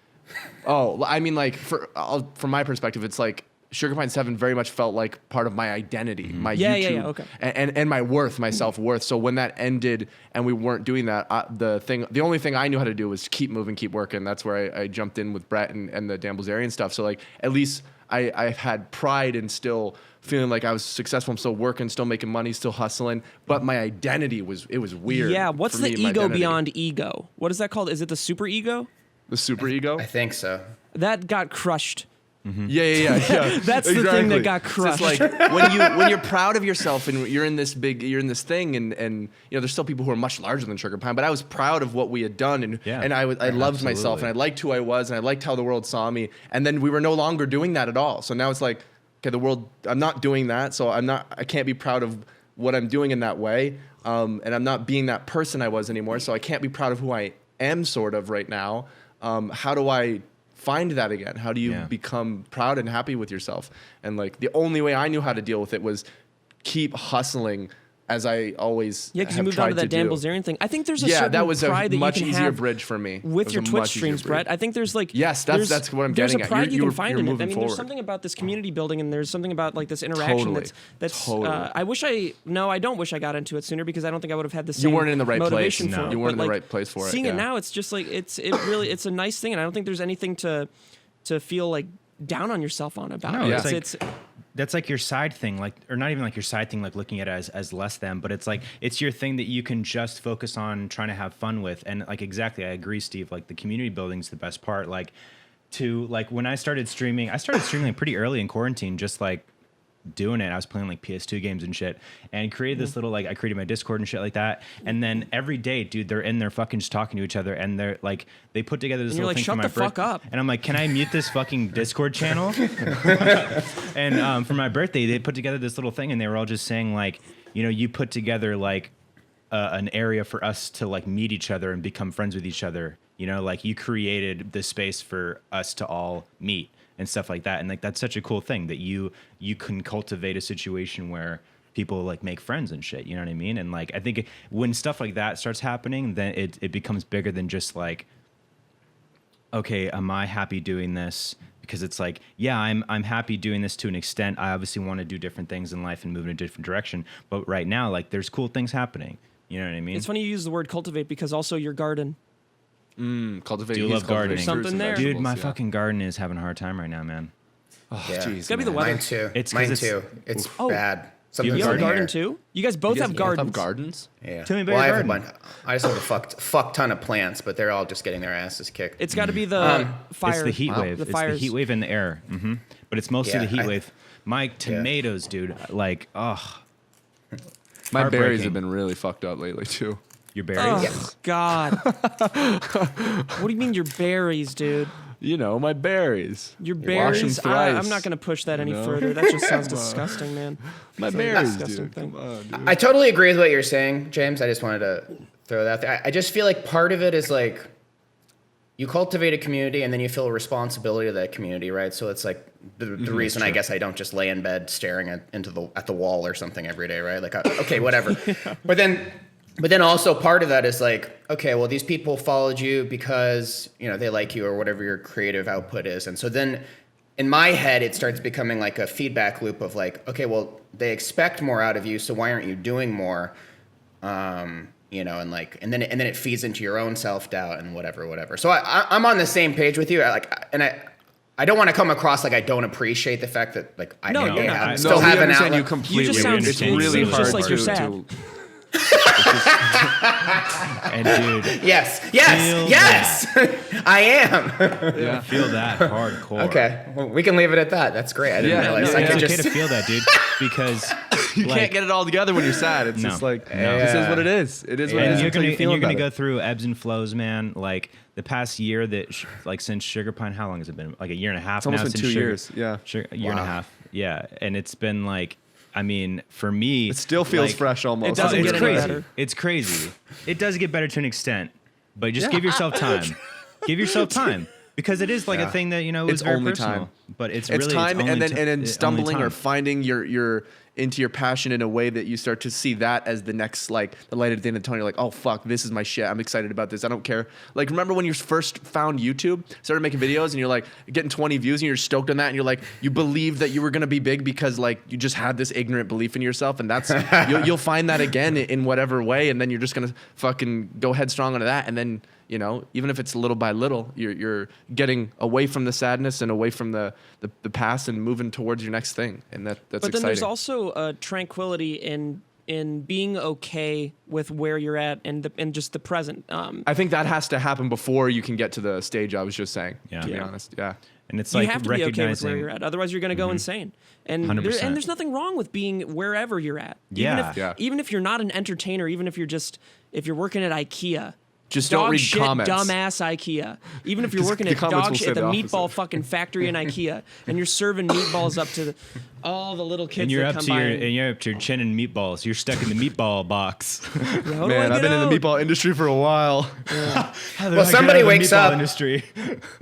Speaker 4: Oh, I mean, like from my perspective, it's like Sugar Pine 7 very much felt like part of my identity, my
Speaker 1: Yeah,
Speaker 4: YouTube,
Speaker 1: yeah, okay.
Speaker 4: and my worth, my self-worth. So when that ended and we weren't doing that, the only thing I knew how to do was keep moving, keep working. That's where I jumped in with Brett and the Dan Bilzerian stuff. So like at least I had pride in still feeling like I was successful. I'm still working, still making money, still hustling. But my identity was weird.
Speaker 1: Yeah, what's
Speaker 4: for
Speaker 1: the
Speaker 4: me, my
Speaker 1: ego
Speaker 4: identity.
Speaker 1: beyond ego? What is that called? Is it the super ego?
Speaker 4: The super ego?
Speaker 2: I think so.
Speaker 1: That got crushed.
Speaker 4: Yeah.
Speaker 1: That's the thing that got
Speaker 4: So it's
Speaker 1: crushed.
Speaker 4: like when you're proud of yourself and you're in this thing and you know there's still people who are much larger than Sugar Pine, but I was proud of what we had done and
Speaker 3: Yeah.
Speaker 4: and I loved myself
Speaker 3: Absolutely.
Speaker 4: and I liked who I was and I liked how the world saw me, and then we were no longer doing that at all. So now it's like, okay, the world, I'm not doing that, so I can't be proud of what I'm doing in that way, and I'm not being that person I was anymore, so I can't be proud of who I am sort of right now. How do I find that again? How do you
Speaker 3: Yeah.
Speaker 4: become proud and happy with yourself? And like the only way I knew how to deal with it was keep hustling as I always
Speaker 1: Yeah, because you moved on to that Dan Bilzerian thing. I think there's a certain
Speaker 4: that was
Speaker 1: pride
Speaker 4: a
Speaker 1: that
Speaker 4: much
Speaker 1: you can
Speaker 4: easier
Speaker 1: have
Speaker 4: bridge for me.
Speaker 1: with your Twitch streams, Brett. I think there's like
Speaker 4: that's what I'm
Speaker 1: there's
Speaker 4: getting
Speaker 1: a
Speaker 4: at.
Speaker 1: pride you
Speaker 4: You're
Speaker 1: can find in it. I
Speaker 4: moving
Speaker 1: mean,
Speaker 4: forward.
Speaker 1: there's something about this community building, and there's something about like this interaction
Speaker 4: Totally.
Speaker 1: that's.
Speaker 4: Totally.
Speaker 1: I don't wish I got into it sooner because I don't think I would have had the same.
Speaker 4: You weren't in the right place.
Speaker 1: motivation
Speaker 4: No.
Speaker 1: for it.
Speaker 4: You weren't in
Speaker 1: But,
Speaker 4: the
Speaker 1: like,
Speaker 4: right place for it.
Speaker 1: Seeing it now, it's just like it's a nice thing, and I don't think there's anything to feel like down on yourself on about
Speaker 3: No,
Speaker 1: it.
Speaker 3: it's that's like your side thing, like, or not even like your side thing, like looking at it as less than, but it's like, it's your thing that you can just focus on trying to have fun with. And like, exactly. I agree, Steve, like the community building is the best part. Like when I started streaming pretty early in quarantine, just like doing it. I was playing like PS2 games and shit, and created this little, like, I created my Discord and shit like that. And then every day, dude, they're in there fucking just talking to each other, and they're like, they put together this little
Speaker 1: like,
Speaker 3: thing
Speaker 1: shut
Speaker 3: for my
Speaker 1: the fuck up.
Speaker 3: And I'm like, can I mute this fucking Discord channel? And for my birthday, they put together this little thing, and they were all just saying like, you put together like an area for us to like meet each other and become friends with each other. Like you created the space for us to all meet and stuff like that. And like, that's such a cool thing that you can cultivate a situation where people like make friends and shit. You know what I mean? And like, I think when stuff like that starts happening, then it becomes bigger than just like, okay, am I happy doing this? Because it's like, yeah, I'm happy doing this to an extent. I obviously want to do different things in life and move in a different direction. But right now, like, there's cool things happening. You know what I mean?
Speaker 1: It's funny you use the word cultivate because also your garden.
Speaker 4: Cultivate.
Speaker 3: Do love gardening.
Speaker 1: There's something there.
Speaker 3: Dude, my fucking garden is having a hard time right now, man.
Speaker 2: Oh, yeah.
Speaker 1: It's gotta be the weather.
Speaker 2: Mine too.
Speaker 3: It's
Speaker 2: Mine too. It's bad.
Speaker 1: You
Speaker 2: Something's
Speaker 1: have a
Speaker 2: in
Speaker 1: garden
Speaker 2: here.
Speaker 1: too? You guys both have gardens.
Speaker 4: Gardens?
Speaker 2: Yeah.
Speaker 3: Tell me about
Speaker 2: well,
Speaker 3: your
Speaker 2: I have
Speaker 3: garden.
Speaker 2: I just have a fuck ton of plants, but they're all just getting their asses kicked.
Speaker 1: It's got to be the fire.
Speaker 3: It's the heat wave.
Speaker 1: The
Speaker 3: It's
Speaker 1: fires.
Speaker 3: the heat wave in the air. But it's mostly the heat wave. My tomatoes, dude, like,
Speaker 4: My
Speaker 3: Heartbreaking.
Speaker 4: berries have been really fucked up lately too.
Speaker 3: your berries.
Speaker 1: Oh, God. What do you mean your berries, dude?
Speaker 4: My berries.
Speaker 1: Your
Speaker 4: Wash 'em
Speaker 1: berries?
Speaker 4: thrice.
Speaker 1: I'm not going to push that any further. That just sounds disgusting, man.
Speaker 4: My
Speaker 1: It's like a
Speaker 4: berries,
Speaker 1: disgusting
Speaker 4: dude.
Speaker 1: thing.
Speaker 4: Come on, dude.
Speaker 2: I totally agree with what you're saying, James. I just wanted to throw that out there. I just feel like part of it is like you cultivate a community and then you feel a responsibility to that community, right? So it's like the reason I guess I don't just lay in bed staring at the wall or something every day, right? Like, okay, whatever. But then also part of that is like, okay, well, these people followed you because, they like you or whatever your creative output is. And so then in my head, it starts becoming like a feedback loop of like, okay, well, they expect more out of you. So why aren't you doing more? And then it feeds into your own self-doubt and whatever. So I'm on the same page with you. I don't want to come across like I don't appreciate the fact that like I
Speaker 1: No,
Speaker 2: may
Speaker 1: you're not.
Speaker 2: have,
Speaker 1: No,
Speaker 2: still
Speaker 4: we
Speaker 2: have an
Speaker 4: understand
Speaker 2: outlet.
Speaker 4: you completely.
Speaker 1: You just sound-
Speaker 4: It's
Speaker 1: it
Speaker 4: really
Speaker 1: seems
Speaker 4: hard
Speaker 1: just like you're
Speaker 4: to-
Speaker 1: sad.
Speaker 4: to-
Speaker 3: And dude,
Speaker 2: Yes, I am.
Speaker 4: Yeah.
Speaker 3: feel that hardcore.
Speaker 2: Okay, well, we can leave it at that. That's great. I didn't
Speaker 4: Yeah,
Speaker 2: realize
Speaker 4: no,
Speaker 2: I
Speaker 3: It's
Speaker 2: could
Speaker 3: okay
Speaker 2: just.
Speaker 3: to feel that, dude, because
Speaker 4: You
Speaker 3: like,
Speaker 4: can't get it all together when you're sad. It's
Speaker 3: No.
Speaker 4: just like
Speaker 3: No.
Speaker 4: this is
Speaker 2: Yeah.
Speaker 4: what it is. It is what it
Speaker 3: and
Speaker 4: is.
Speaker 3: you're
Speaker 4: until
Speaker 3: gonna
Speaker 4: you feel
Speaker 3: and you're gonna
Speaker 4: about
Speaker 3: go
Speaker 4: it.
Speaker 3: through ebbs and flows, man. Like the past year like since Sugar Pine, how long has it been? Like a year and a half.
Speaker 4: It's almost
Speaker 3: now
Speaker 4: been
Speaker 3: since
Speaker 4: 2 years. Yeah.
Speaker 3: a year and a half. Yeah, and it's been like, I mean, for me,
Speaker 4: It still feels
Speaker 3: like,
Speaker 4: fresh almost.
Speaker 1: It doesn't
Speaker 3: it's
Speaker 1: get any
Speaker 3: crazy.
Speaker 1: better.
Speaker 3: It's crazy. It does get better to an extent, but just give yourself time. Give yourself time. Because it is like a thing that is
Speaker 4: It's
Speaker 3: very
Speaker 4: only
Speaker 3: personal.
Speaker 4: time.
Speaker 3: But it's
Speaker 4: It's
Speaker 3: really
Speaker 4: time,
Speaker 3: it's
Speaker 4: and
Speaker 3: only
Speaker 4: then
Speaker 3: ti-
Speaker 4: stumbling
Speaker 3: only
Speaker 4: or
Speaker 3: time.
Speaker 4: finding your into your passion in a way that you start to see that as the next, like, the light at the end of the tunnel. You're like, oh fuck, this is my shit. I'm excited about this. I don't care. Like, remember when you first found YouTube, started making videos, and you're like getting 20 views, and you're stoked on that, and you're like, you believe that you were gonna be big because like you just had this ignorant belief in yourself, and that's you'll find that again in whatever way, and then you're just gonna fucking go headstrong onto that, and then. Even if it's little by little, you're getting away from the sadness and away from the past and moving towards your next thing, and that's
Speaker 1: But then
Speaker 4: exciting.
Speaker 1: there's also a tranquility in being okay with where you're at and just the present.
Speaker 4: I think that has to happen before you can get to the stage I was just saying.
Speaker 3: Yeah.
Speaker 4: To be
Speaker 3: Yeah.
Speaker 4: honest, yeah.
Speaker 3: And it's
Speaker 1: You
Speaker 3: like
Speaker 1: have to be okay with
Speaker 3: recognizing.
Speaker 1: where you're at, otherwise you're going to go insane. And
Speaker 3: 100%.
Speaker 1: there's nothing wrong with being wherever you're at.
Speaker 3: Yeah.
Speaker 1: Even if you're not an entertainer, even if you're working at IKEA.
Speaker 4: Just
Speaker 1: dog
Speaker 4: don't read
Speaker 1: shit,
Speaker 4: comments.
Speaker 1: Dumbass IKEA. Even if you're
Speaker 4: Just
Speaker 1: working
Speaker 4: the
Speaker 1: at
Speaker 4: comments
Speaker 1: dog
Speaker 4: will
Speaker 1: shit
Speaker 4: say
Speaker 1: at the
Speaker 4: the
Speaker 1: meatball
Speaker 4: opposite.
Speaker 1: fucking factory in IKEA, and you're serving meatballs up to all the little kids
Speaker 3: And you're
Speaker 1: that
Speaker 3: up
Speaker 1: come
Speaker 3: to
Speaker 1: by.
Speaker 3: your chin and meatballs. You're stuck in the meatball box.
Speaker 1: How do I
Speaker 4: Man, I've
Speaker 1: get
Speaker 4: been in
Speaker 1: out?
Speaker 4: the meatball industry for a while.
Speaker 2: Well, somebody wakes up.
Speaker 3: Industry.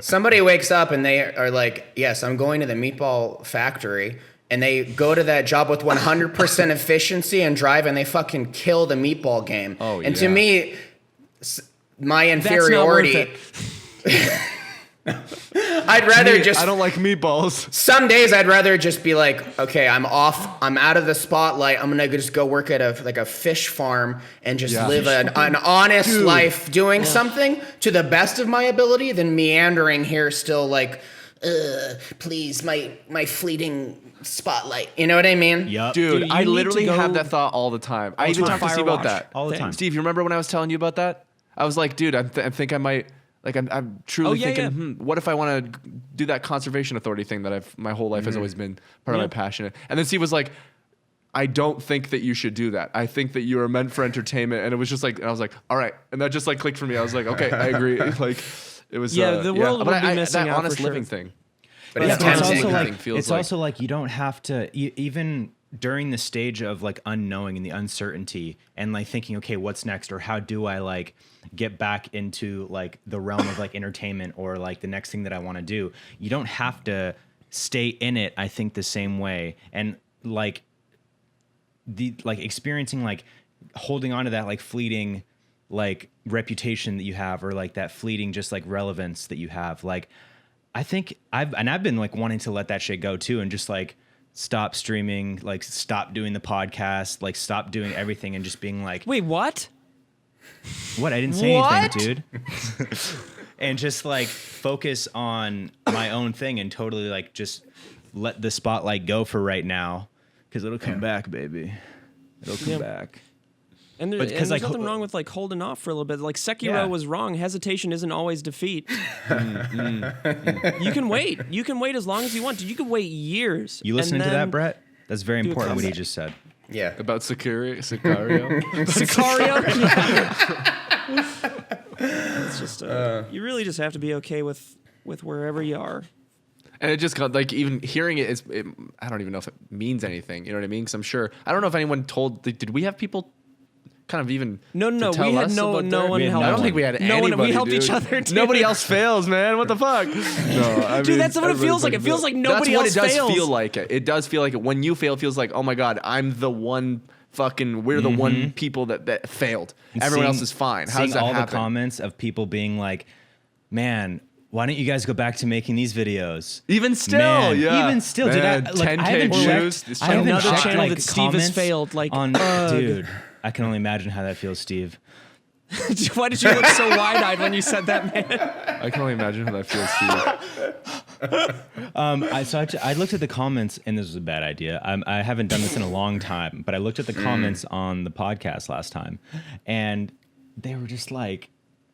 Speaker 2: Somebody wakes up and they are like, "Yes, I'm going to the meatball factory." and they go to that job with 100% efficiency and drive, and they fucking kill the meatball game.
Speaker 4: Oh,
Speaker 2: and to me, my
Speaker 1: That's not
Speaker 2: inferiority.
Speaker 1: worth it.
Speaker 2: I'd rather just.
Speaker 4: I don't like meatballs.
Speaker 2: Some days I'd rather just be like, okay, I'm off. I'm out of the spotlight. I'm gonna just go work at a fish farm and just live an honest life doing something to the best of my ability than meandering here still like, please, my fleeting spotlight. You know what I mean?
Speaker 3: Yup.
Speaker 4: Dude, I
Speaker 1: need to
Speaker 4: literally
Speaker 1: go
Speaker 4: have that thought all the time. I even
Speaker 1: to a
Speaker 4: talk to Steve
Speaker 1: Firewatch
Speaker 4: about that.
Speaker 3: All the time.
Speaker 4: Steve, you remember when I was telling you about that? I was like, dude, I think I might. Like I'm truly thinking, what if I want to do that conservation authority thing that my whole life has always been part of my passion. And then Steve was like, I don't think that you should do that. I think that you are meant for entertainment. And it was just like, and I was like, all right. And that just like clicked for me. I was like, okay, I agree. Like it was.
Speaker 1: The world would be missing
Speaker 4: that
Speaker 1: out
Speaker 4: honest
Speaker 1: for
Speaker 4: living
Speaker 1: sure.
Speaker 4: thing.
Speaker 2: But
Speaker 3: Yeah,
Speaker 2: it's
Speaker 3: but it's
Speaker 2: tempting.
Speaker 3: also
Speaker 4: Everything
Speaker 3: like
Speaker 4: feels
Speaker 3: it's
Speaker 4: like-
Speaker 3: also like you don't have to even during the stage of like unknowing and the uncertainty and like thinking, okay, what's next, or how do I like get back into like the realm of like entertainment or like the next thing that I want to do. You don't have to stay in it, I think, the same way. And like the like experiencing like holding on to that like fleeting like reputation that you have, or like that fleeting just like relevance that you have. Like I think I've been like wanting to let that shit go too, and just like stop streaming, like stop doing the podcast, like stop doing everything, and just being like,
Speaker 1: Wait, what?
Speaker 3: what? I didn't say
Speaker 1: What?
Speaker 3: anything, dude. And just like focus on my own thing and totally like just let the spotlight go for right now, because it'll come back, baby. It'll come back.
Speaker 1: And,
Speaker 3: But 'cause,
Speaker 1: there's
Speaker 3: like,
Speaker 1: nothing wrong with like holding off for a little bit. Like Sekiro
Speaker 3: Yeah.
Speaker 1: was wrong. Hesitation isn't always defeat. You can wait. You can wait as long as you want. Dude, you can wait years.
Speaker 3: You
Speaker 1: and
Speaker 3: listening to
Speaker 1: then-
Speaker 3: that, Brett? That's very
Speaker 1: do a
Speaker 3: important what he
Speaker 1: comeback.
Speaker 3: just said.
Speaker 2: Yeah.
Speaker 4: About Sicario.
Speaker 1: Sicario. Yeah. It's just you really just have to be okay with wherever you are.
Speaker 4: And it just got like, even hearing it I don't even know if it means anything. You know what I mean? Because I'm sure, I don't know if anyone did we have people kind of even
Speaker 1: No.
Speaker 4: to tell
Speaker 1: We had
Speaker 4: us
Speaker 1: no
Speaker 4: about
Speaker 1: no
Speaker 4: their-
Speaker 1: one
Speaker 3: We had
Speaker 1: helped.
Speaker 3: no
Speaker 4: I don't think we had anybody.
Speaker 1: No one. We helped
Speaker 4: dude.
Speaker 1: each other. Dude.
Speaker 4: Nobody else fails, man. What the fuck? No, I mean,
Speaker 1: Dude, that's what it feels
Speaker 4: everybody's
Speaker 1: like. It feels like nobody
Speaker 4: that's
Speaker 1: else
Speaker 4: what it
Speaker 1: fails.
Speaker 4: does feel like. It does feel like it. When you fail, it feels like, oh my god, I'm the one. We're the one people that failed. Everyone else is fine. How does
Speaker 3: Seeing
Speaker 4: that
Speaker 3: all
Speaker 4: happen?
Speaker 3: the comments of people being like, man, why don't you guys go back to making these videos?
Speaker 4: Even still,
Speaker 3: Man,
Speaker 4: yeah.
Speaker 3: even still, dude.
Speaker 4: Man,
Speaker 3: I
Speaker 4: 10K
Speaker 3: haven't
Speaker 4: views.
Speaker 3: checked. I haven't
Speaker 1: Another
Speaker 3: checked,
Speaker 1: channel
Speaker 3: like,
Speaker 1: that Steve has
Speaker 3: comments
Speaker 1: failed, like,
Speaker 3: on,
Speaker 1: ugh.
Speaker 3: dude. I can only imagine how that feels, Steve.
Speaker 1: Why did you look so wide-eyed when you said that, man?
Speaker 4: I can only imagine how that feels, Steve.
Speaker 3: I looked at the comments, and this was a bad idea. I haven't done this in a long time, but I looked at the comments on the podcast last time, and they were just like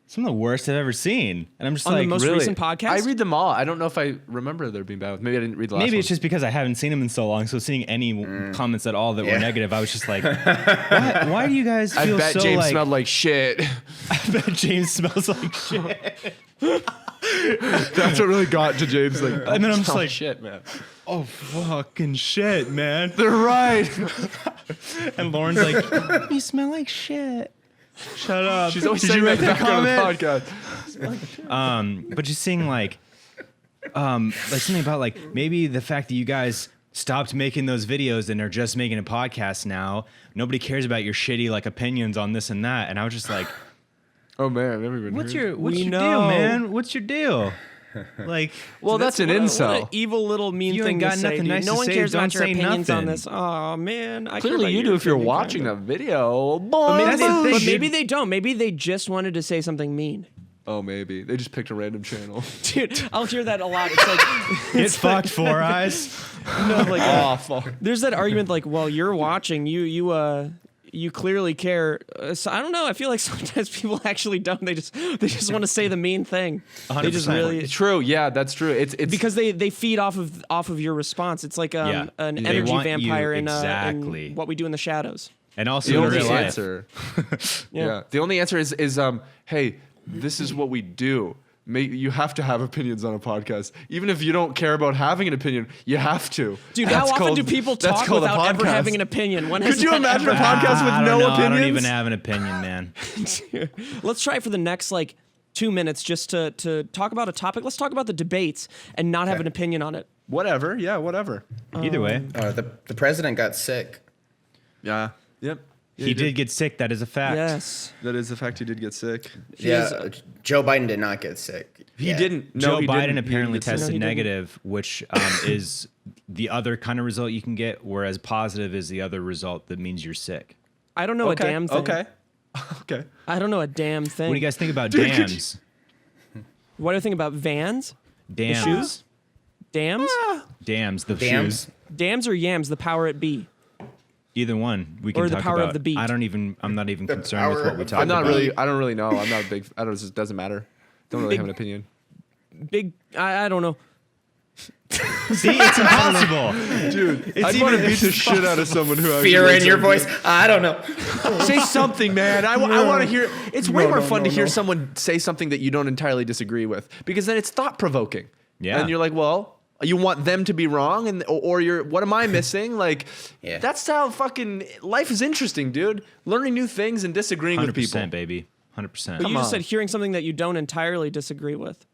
Speaker 3: some of the worst I've ever seen. And I'm just
Speaker 1: On the
Speaker 3: like,
Speaker 1: most
Speaker 4: Really?
Speaker 1: recent podcast?
Speaker 4: I read them all. I don't know if I remember there being bad ones. Maybe I didn't read the last
Speaker 3: maybe
Speaker 4: one.
Speaker 3: it's just because I haven't seen them in so long. So seeing any comments at all that were
Speaker 2: Yeah.
Speaker 3: negative, I was just like, why do you guys
Speaker 4: I
Speaker 3: feel
Speaker 4: bet
Speaker 3: so
Speaker 4: James
Speaker 3: like?
Speaker 4: smelled like shit.
Speaker 3: I bet James smells like shit.
Speaker 4: That's what really got to James. Like,
Speaker 3: And then I'm just
Speaker 4: "Oh,
Speaker 3: like,
Speaker 4: shit, man.
Speaker 3: oh fucking shit, man.
Speaker 4: They're right.
Speaker 3: And Lauren's like, you smell like shit. Shut up.
Speaker 4: She's always
Speaker 3: Did
Speaker 4: saying
Speaker 3: you
Speaker 4: that
Speaker 3: write
Speaker 4: back on the
Speaker 3: comment?
Speaker 4: podcast.
Speaker 3: But just seeing like something about like maybe the fact that you guys stopped making those videos and are just making a podcast now. Nobody cares about your shitty like opinions on this and that. And I was just like,
Speaker 4: Oh man, I've never even
Speaker 3: what's
Speaker 4: heard.
Speaker 3: your
Speaker 1: We
Speaker 3: deal,
Speaker 1: know.
Speaker 3: man? What's your deal? Like,
Speaker 4: Well, that's an
Speaker 1: What
Speaker 4: incel.
Speaker 1: an evil little mean
Speaker 3: You
Speaker 1: thing
Speaker 3: ain't
Speaker 1: to
Speaker 3: got
Speaker 1: say,
Speaker 3: nothing
Speaker 1: dude.
Speaker 3: nice
Speaker 1: No
Speaker 3: to
Speaker 1: one
Speaker 3: say,
Speaker 1: cares
Speaker 3: don't
Speaker 1: about your
Speaker 3: say
Speaker 1: opinions on
Speaker 3: nothing.
Speaker 1: this. Oh man, I care
Speaker 4: Clearly,
Speaker 1: about
Speaker 4: you
Speaker 1: your
Speaker 4: do if you're
Speaker 1: opinion,
Speaker 4: watching
Speaker 1: kinda.
Speaker 4: the video.
Speaker 1: But maybe,
Speaker 3: That's the thing,
Speaker 1: maybe they don't. Maybe they just wanted to say something mean.
Speaker 4: Oh, maybe they just picked a random channel.
Speaker 1: Dude, I'll hear that a lot. It's like
Speaker 3: get fucked, Four Eyes.
Speaker 1: no, like
Speaker 4: Awful.
Speaker 1: there's that argument like, well, you're watching, you clearly care. So I don't know. I feel like sometimes people actually don't. They just want to say the mean thing. They just
Speaker 3: 100%.
Speaker 1: really
Speaker 4: True. Yeah, that's true. It's
Speaker 1: because they feed off of your response. It's like
Speaker 3: Yeah.
Speaker 1: an
Speaker 3: They
Speaker 1: energy
Speaker 3: want you
Speaker 1: vampire
Speaker 3: exactly.
Speaker 1: in What We Do in the Shadows.
Speaker 3: And also
Speaker 4: the
Speaker 3: in
Speaker 4: only
Speaker 3: real life.
Speaker 4: answer.
Speaker 1: Yeah.
Speaker 4: Yeah. The only answer is hey, this is what we do. You have to have opinions on a podcast. Even if you don't care about having an opinion, you have to.
Speaker 1: Dude,
Speaker 4: That's
Speaker 1: how often
Speaker 4: called-
Speaker 1: do people
Speaker 4: that's
Speaker 1: talk
Speaker 4: called a
Speaker 1: without ever
Speaker 4: podcast.
Speaker 1: having an opinion? When
Speaker 4: Could
Speaker 1: has
Speaker 4: you
Speaker 1: that
Speaker 4: imagine a
Speaker 1: ever
Speaker 4: podcast with
Speaker 3: I don't
Speaker 4: no
Speaker 3: know.
Speaker 4: opinions?
Speaker 3: I don't even have an opinion, man.
Speaker 1: Let's try for the next like 2 minutes just to talk about a topic. Let's talk about the debates and not have an opinion on it.
Speaker 4: Whatever. Yeah, whatever.
Speaker 3: Either way,
Speaker 2: the president got sick.
Speaker 4: Yeah. Yep. Yeah,
Speaker 3: he did get sick. That is a fact.
Speaker 1: Yes.
Speaker 4: That is a fact. He did get sick.
Speaker 2: Joe Biden did not get sick.
Speaker 4: He didn't. No,
Speaker 3: Joe
Speaker 4: he
Speaker 3: Biden
Speaker 4: didn't.
Speaker 3: apparently
Speaker 4: He didn't get sick.
Speaker 3: tested
Speaker 1: No, he didn't.
Speaker 3: negative, which is the other kind of result you can get, whereas positive is the other result that means you're sick.
Speaker 1: I don't know a damn thing.
Speaker 4: Okay. Okay.
Speaker 1: I don't know a damn thing.
Speaker 3: What do you guys think about
Speaker 4: Dude,
Speaker 3: dams?
Speaker 1: What do you think about Vans?
Speaker 3: Dams.
Speaker 1: shoes? Dams?
Speaker 3: Dams. The
Speaker 2: Dams.
Speaker 3: shoes.
Speaker 1: Dams or yams? The power it be.
Speaker 3: Either one. We can
Speaker 1: Or the
Speaker 3: talk
Speaker 1: power
Speaker 3: about.
Speaker 1: of the beat.
Speaker 3: I'm not even concerned with
Speaker 2: power
Speaker 3: what we
Speaker 2: of-
Speaker 3: talk
Speaker 4: I'm not
Speaker 3: about.
Speaker 4: really. I don't really know. I'm not a big. I don't. It doesn't matter. Don't really have an opinion.
Speaker 1: Big. I don't know.
Speaker 3: See, it's impossible.
Speaker 4: Dude,
Speaker 3: It's
Speaker 4: I'd want to
Speaker 3: even-
Speaker 4: beat the shit out of someone who actually
Speaker 2: Fear in
Speaker 4: likes
Speaker 2: your
Speaker 4: it.
Speaker 2: voice. I don't know.
Speaker 4: Say something, man. I want to hear. It's way
Speaker 2: No,
Speaker 4: more
Speaker 2: no,
Speaker 4: fun
Speaker 2: no,
Speaker 4: to hear
Speaker 2: no.
Speaker 4: someone say something that you don't entirely disagree with, because then it's thought provoking.
Speaker 3: Yeah.
Speaker 4: And you're like, well, you want them to be wrong, and or you're, what am I missing? Like,
Speaker 2: Yeah.
Speaker 4: that's how fucking life is interesting, dude. Learning new things and disagreeing with people.
Speaker 3: 100%, baby. 100%.
Speaker 1: But you just
Speaker 4: on.
Speaker 1: said hearing something that you don't entirely disagree with.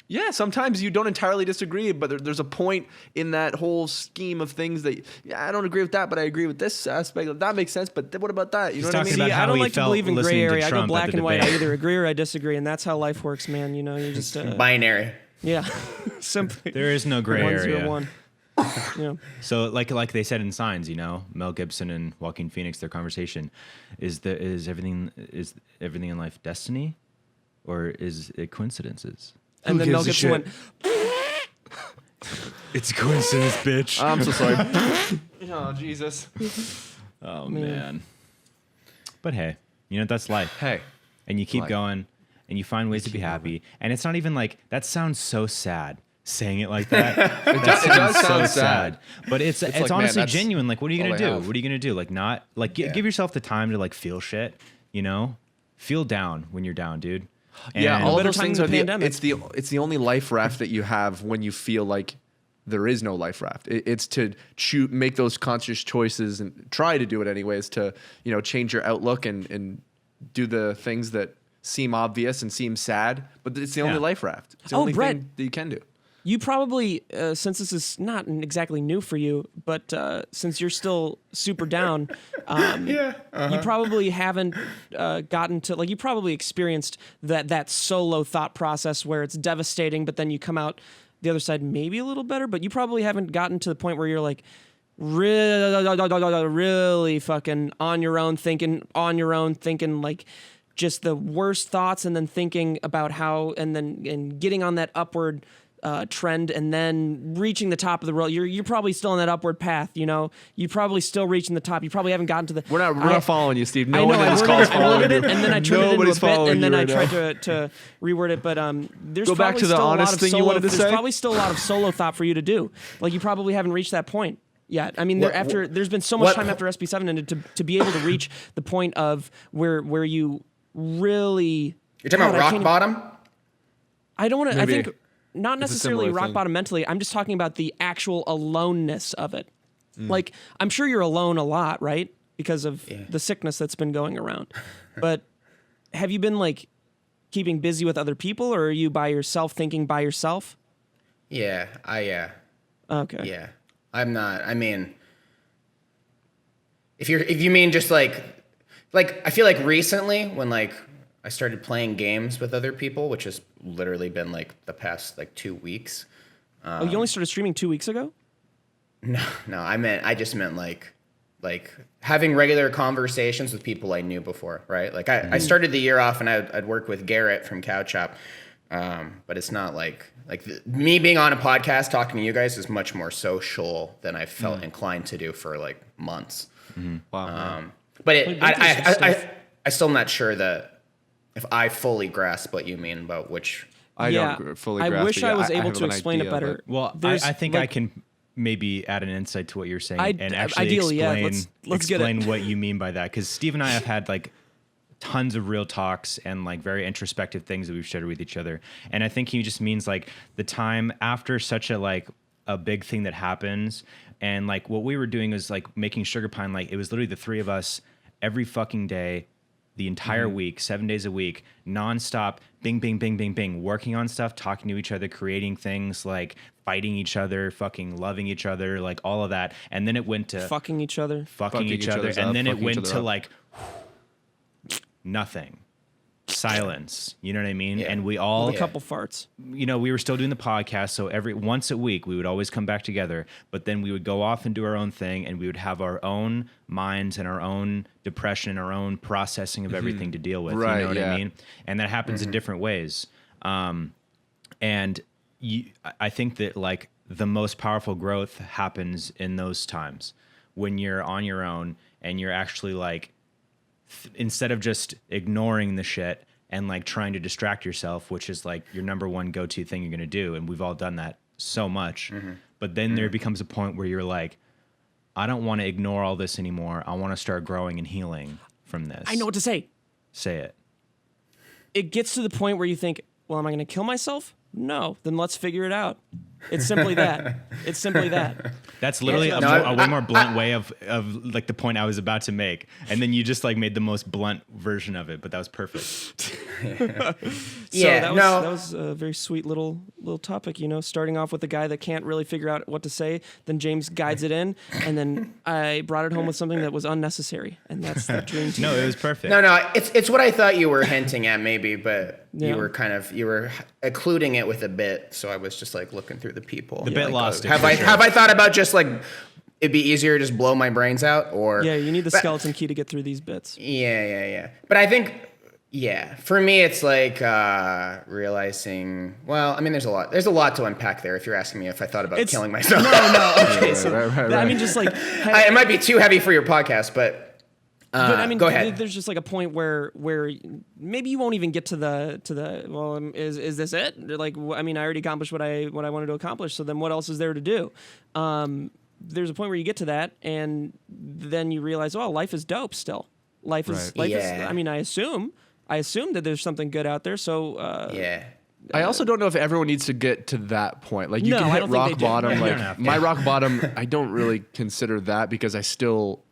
Speaker 4: Yeah, sometimes you don't entirely disagree, but there's a point in that whole scheme of things that, yeah, I don't agree with that, but I agree with this aspect. That makes sense, but what about that? You know
Speaker 3: He's
Speaker 4: what I mean?
Speaker 3: talking about
Speaker 1: See,
Speaker 3: how
Speaker 1: I don't
Speaker 3: he
Speaker 1: like to
Speaker 3: felt
Speaker 1: believe in gray
Speaker 3: listening to
Speaker 1: area. I go
Speaker 3: Trump at
Speaker 1: black
Speaker 3: the
Speaker 1: and white. I
Speaker 3: debate.
Speaker 1: either agree or I disagree, and that's how life works, man. You know, you just
Speaker 2: Binary.
Speaker 1: yeah, simply
Speaker 3: There is no gray
Speaker 1: 101.
Speaker 3: area.
Speaker 1: Yeah.
Speaker 3: So, like they said in Signs, you know, Mel Gibson and Joaquin Phoenix, their conversation is everything in life destiny, or is it coincidences?
Speaker 1: And then Mel Gibson went,
Speaker 3: It's a coincidence, bitch.
Speaker 4: I'm so sorry. Oh, Jesus.
Speaker 3: Oh man. But hey, you know that's life.
Speaker 4: Hey.
Speaker 3: And you keep
Speaker 4: Life.
Speaker 3: going, and you find ways to be happy. And it's not even like that sounds so sad. Saying it like that,
Speaker 4: It does sound sad.
Speaker 3: But it's
Speaker 4: like, man,
Speaker 3: honestly
Speaker 4: that's
Speaker 3: genuine. Like, what are you
Speaker 4: all
Speaker 3: gonna
Speaker 4: I
Speaker 3: do?
Speaker 4: have.
Speaker 3: What are you gonna do? Like, not like give yourself the time to like feel shit. You know, feel down when you're down, dude.
Speaker 4: Yeah,
Speaker 3: And-
Speaker 4: all of
Speaker 1: better
Speaker 4: those
Speaker 1: time
Speaker 4: things
Speaker 1: than
Speaker 4: are
Speaker 1: the pandemic.
Speaker 4: it's the only life raft that you have when you feel like there is no life raft. It's to make those conscious choices and try to do it anyways to, you know, change your outlook and do the things that seem obvious and seem sad, but it's the only
Speaker 3: Yeah.
Speaker 4: life raft. It's the
Speaker 1: Oh,
Speaker 4: only
Speaker 1: Brett.
Speaker 4: thing that you can do.
Speaker 1: you probably, since this is not exactly new for you, but since you're still super down, you probably haven't gotten to, like, you probably experienced that solo thought process where it's devastating, but then you come out the other side maybe a little better, but you probably haven't gotten to the point where you're like, really fucking on your own, thinking like just the worst thoughts, and then thinking about how, and getting on that upward trend, and then reaching the top of the road. You're probably still on that upward path. You know, you probably still reaching the top. You probably haven't gotten to the.
Speaker 4: We're not following you, Steve. No
Speaker 1: I know.
Speaker 4: one in
Speaker 1: I
Speaker 4: this
Speaker 1: worded
Speaker 4: call is
Speaker 1: it, I
Speaker 4: following
Speaker 1: worded
Speaker 4: you.
Speaker 1: it, and then I turned
Speaker 4: Nobody's
Speaker 1: it into a bit,
Speaker 4: following
Speaker 1: and then
Speaker 4: you
Speaker 1: I
Speaker 4: right
Speaker 1: tried to reword it. But there's
Speaker 4: Go back
Speaker 1: probably
Speaker 4: to the
Speaker 1: still a lot
Speaker 4: honest
Speaker 1: of
Speaker 4: thing you
Speaker 1: solo,
Speaker 4: wanted to
Speaker 1: there's
Speaker 4: say?
Speaker 1: probably still a lot of solo thought for you to do. Like, you probably haven't reached that point yet. I mean, there's been so much
Speaker 2: what-
Speaker 1: time after SB7 ended to be able to reach the point of where you really.
Speaker 2: You're talking
Speaker 1: God, I
Speaker 2: about rock
Speaker 1: can't-
Speaker 2: bottom?
Speaker 1: I don't want to. I
Speaker 4: Maybe.
Speaker 1: think not
Speaker 4: It's a
Speaker 1: necessarily
Speaker 4: similar
Speaker 1: rock
Speaker 4: thing.
Speaker 1: bottom mentally. I'm just talking about the actual aloneness of it.
Speaker 4: Mm.
Speaker 1: Like, I'm sure you're alone a lot, right? Because of the sickness that's been going around. But have you been like keeping busy with other people, or are you by yourself, thinking by yourself?
Speaker 2: Yeah.
Speaker 1: Okay.
Speaker 2: Yeah. I'm not. I mean, if you mean just like I feel like recently when like I started playing games with other people, which has literally been like the past like 2 weeks.
Speaker 1: Oh, you only started streaming 2 weeks ago?
Speaker 2: No, I just meant like having regular conversations with people I knew before, right? Like I started the year off and I'd work with Garrett from Cow Chop, but it's not like me being on a podcast talking to you guys is much more social than I felt inclined to do for like months.
Speaker 4: Wow.
Speaker 2: But
Speaker 1: Like, vintage stuff.
Speaker 2: I still not sure that if I fully grasp what you mean about which.
Speaker 4: I don't fully grasp
Speaker 1: I wish
Speaker 4: it
Speaker 1: I
Speaker 4: yet.
Speaker 1: was able
Speaker 4: have
Speaker 1: to
Speaker 4: an
Speaker 1: explain it
Speaker 4: idea,
Speaker 1: better.
Speaker 4: but-
Speaker 3: Well,
Speaker 1: There's,
Speaker 3: I think I
Speaker 1: like-
Speaker 3: can maybe add an insight to what you're saying
Speaker 1: I-
Speaker 3: and actually
Speaker 1: ideally, yeah.
Speaker 3: explain,
Speaker 1: Let's get it.
Speaker 3: explain what you mean by that. Because Steve and I have had like tons of real talks and like very introspective things that we've shared with each other. And I think he just means like the time after such a big thing that happens. And like what we were doing was like making Sugar Pine, like it was literally the three of us every fucking day, the entire week, 7 days a week, nonstop, bing, bing, bing, bing, bing, working on stuff, talking to each other, creating things, like fighting each other, fucking loving each other, like all of that. And then it went to
Speaker 1: fucking each other,
Speaker 3: fucking each other. And then it went to like nothing. Silence, you know what I mean? And we all
Speaker 1: a couple farts.
Speaker 3: You know, we were still doing the podcast, so once a week we would always come back together, but then we would go off and do our own thing, and we would have our own minds and our own depression, our own processing of everything to deal with.
Speaker 4: Right,
Speaker 3: you know what I mean? And that happens in different ways. And I think that like the most powerful growth happens in those times when you're on your own and you're actually like, instead of just ignoring the shit and like trying to distract yourself, which is like your number one go-to thing you're going to do. And we've all done that so much, but then there becomes a point where you're like, I don't want to ignore all this anymore. I want to start growing and healing from this.
Speaker 1: I know what to say.
Speaker 3: Say it.
Speaker 1: It gets to the point where you think, well, am I going to kill myself? No, then let's figure it out. It's simply that. It's simply that.
Speaker 3: That's literally a way more blunt way of like the point I was about to make. And then you just like made the most blunt version of it, but that was perfect.
Speaker 1: So that was a very sweet little topic, you know, starting off with a guy that can't really figure out what to say. Then James guides it in, and then I brought it home with something that was unnecessary. And that's the dream team.
Speaker 3: No, it was perfect.
Speaker 2: No, it's what I thought you were hinting at maybe, but you were occluding it with a bit. So I was just like looking through the people.
Speaker 3: The bit
Speaker 2: like,
Speaker 3: lost it.
Speaker 2: Have I thought about just like it'd be easier to just blow my brains out, or
Speaker 1: you need the skeleton key to get through these bits.
Speaker 2: Yeah. But I think for me it's like realizing. Well, I mean, there's a lot to unpack there. If you're asking me if I thought about killing myself,
Speaker 1: no. Okay, so
Speaker 4: right.
Speaker 1: I mean, just like
Speaker 2: it might be too heavy for your podcast, but
Speaker 1: I mean,
Speaker 2: go ahead.
Speaker 1: There's just like a point where maybe you won't even get to the well, is this it? Like, I mean, I already accomplished what I wanted to accomplish. So then, what else is there to do? There's a point where you get to that, and then you realize, oh, life is dope. Still, life is. I mean, I assume that there's something good out there. So
Speaker 4: I also don't know if everyone needs to get to that point. Like you can hit rock bottom. Like my rock bottom, I don't really consider that because I still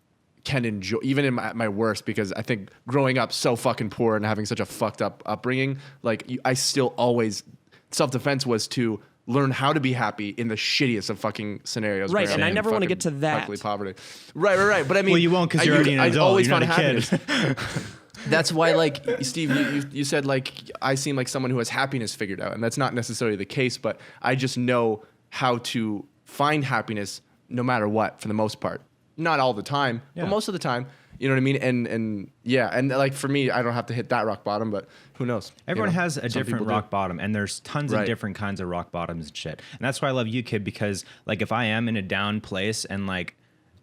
Speaker 4: can enjoy even in my worst, because I think growing up so fucking poor and having such a fucked up upbringing, like I still always self-defense was to learn how to be happy in the shittiest of fucking scenarios.
Speaker 1: Right, and I never want to get to that.
Speaker 4: Poverty. Right. But I mean,
Speaker 3: well, you won't because you're already an adult. You're not a kid.
Speaker 4: That's why, like, Steve, you said, like, I seem like someone who has happiness figured out, and that's not necessarily the case, but I just know how to find happiness no matter what, for the most part. Not all the time, but most of the time. You know what I mean? And like for me, I don't have to hit that rock bottom, but who knows?
Speaker 3: Everyone has a different rock bottom, and there's tons of different kinds of rock bottoms and shit. And that's why I love you, kid, because like if I am in a down place and like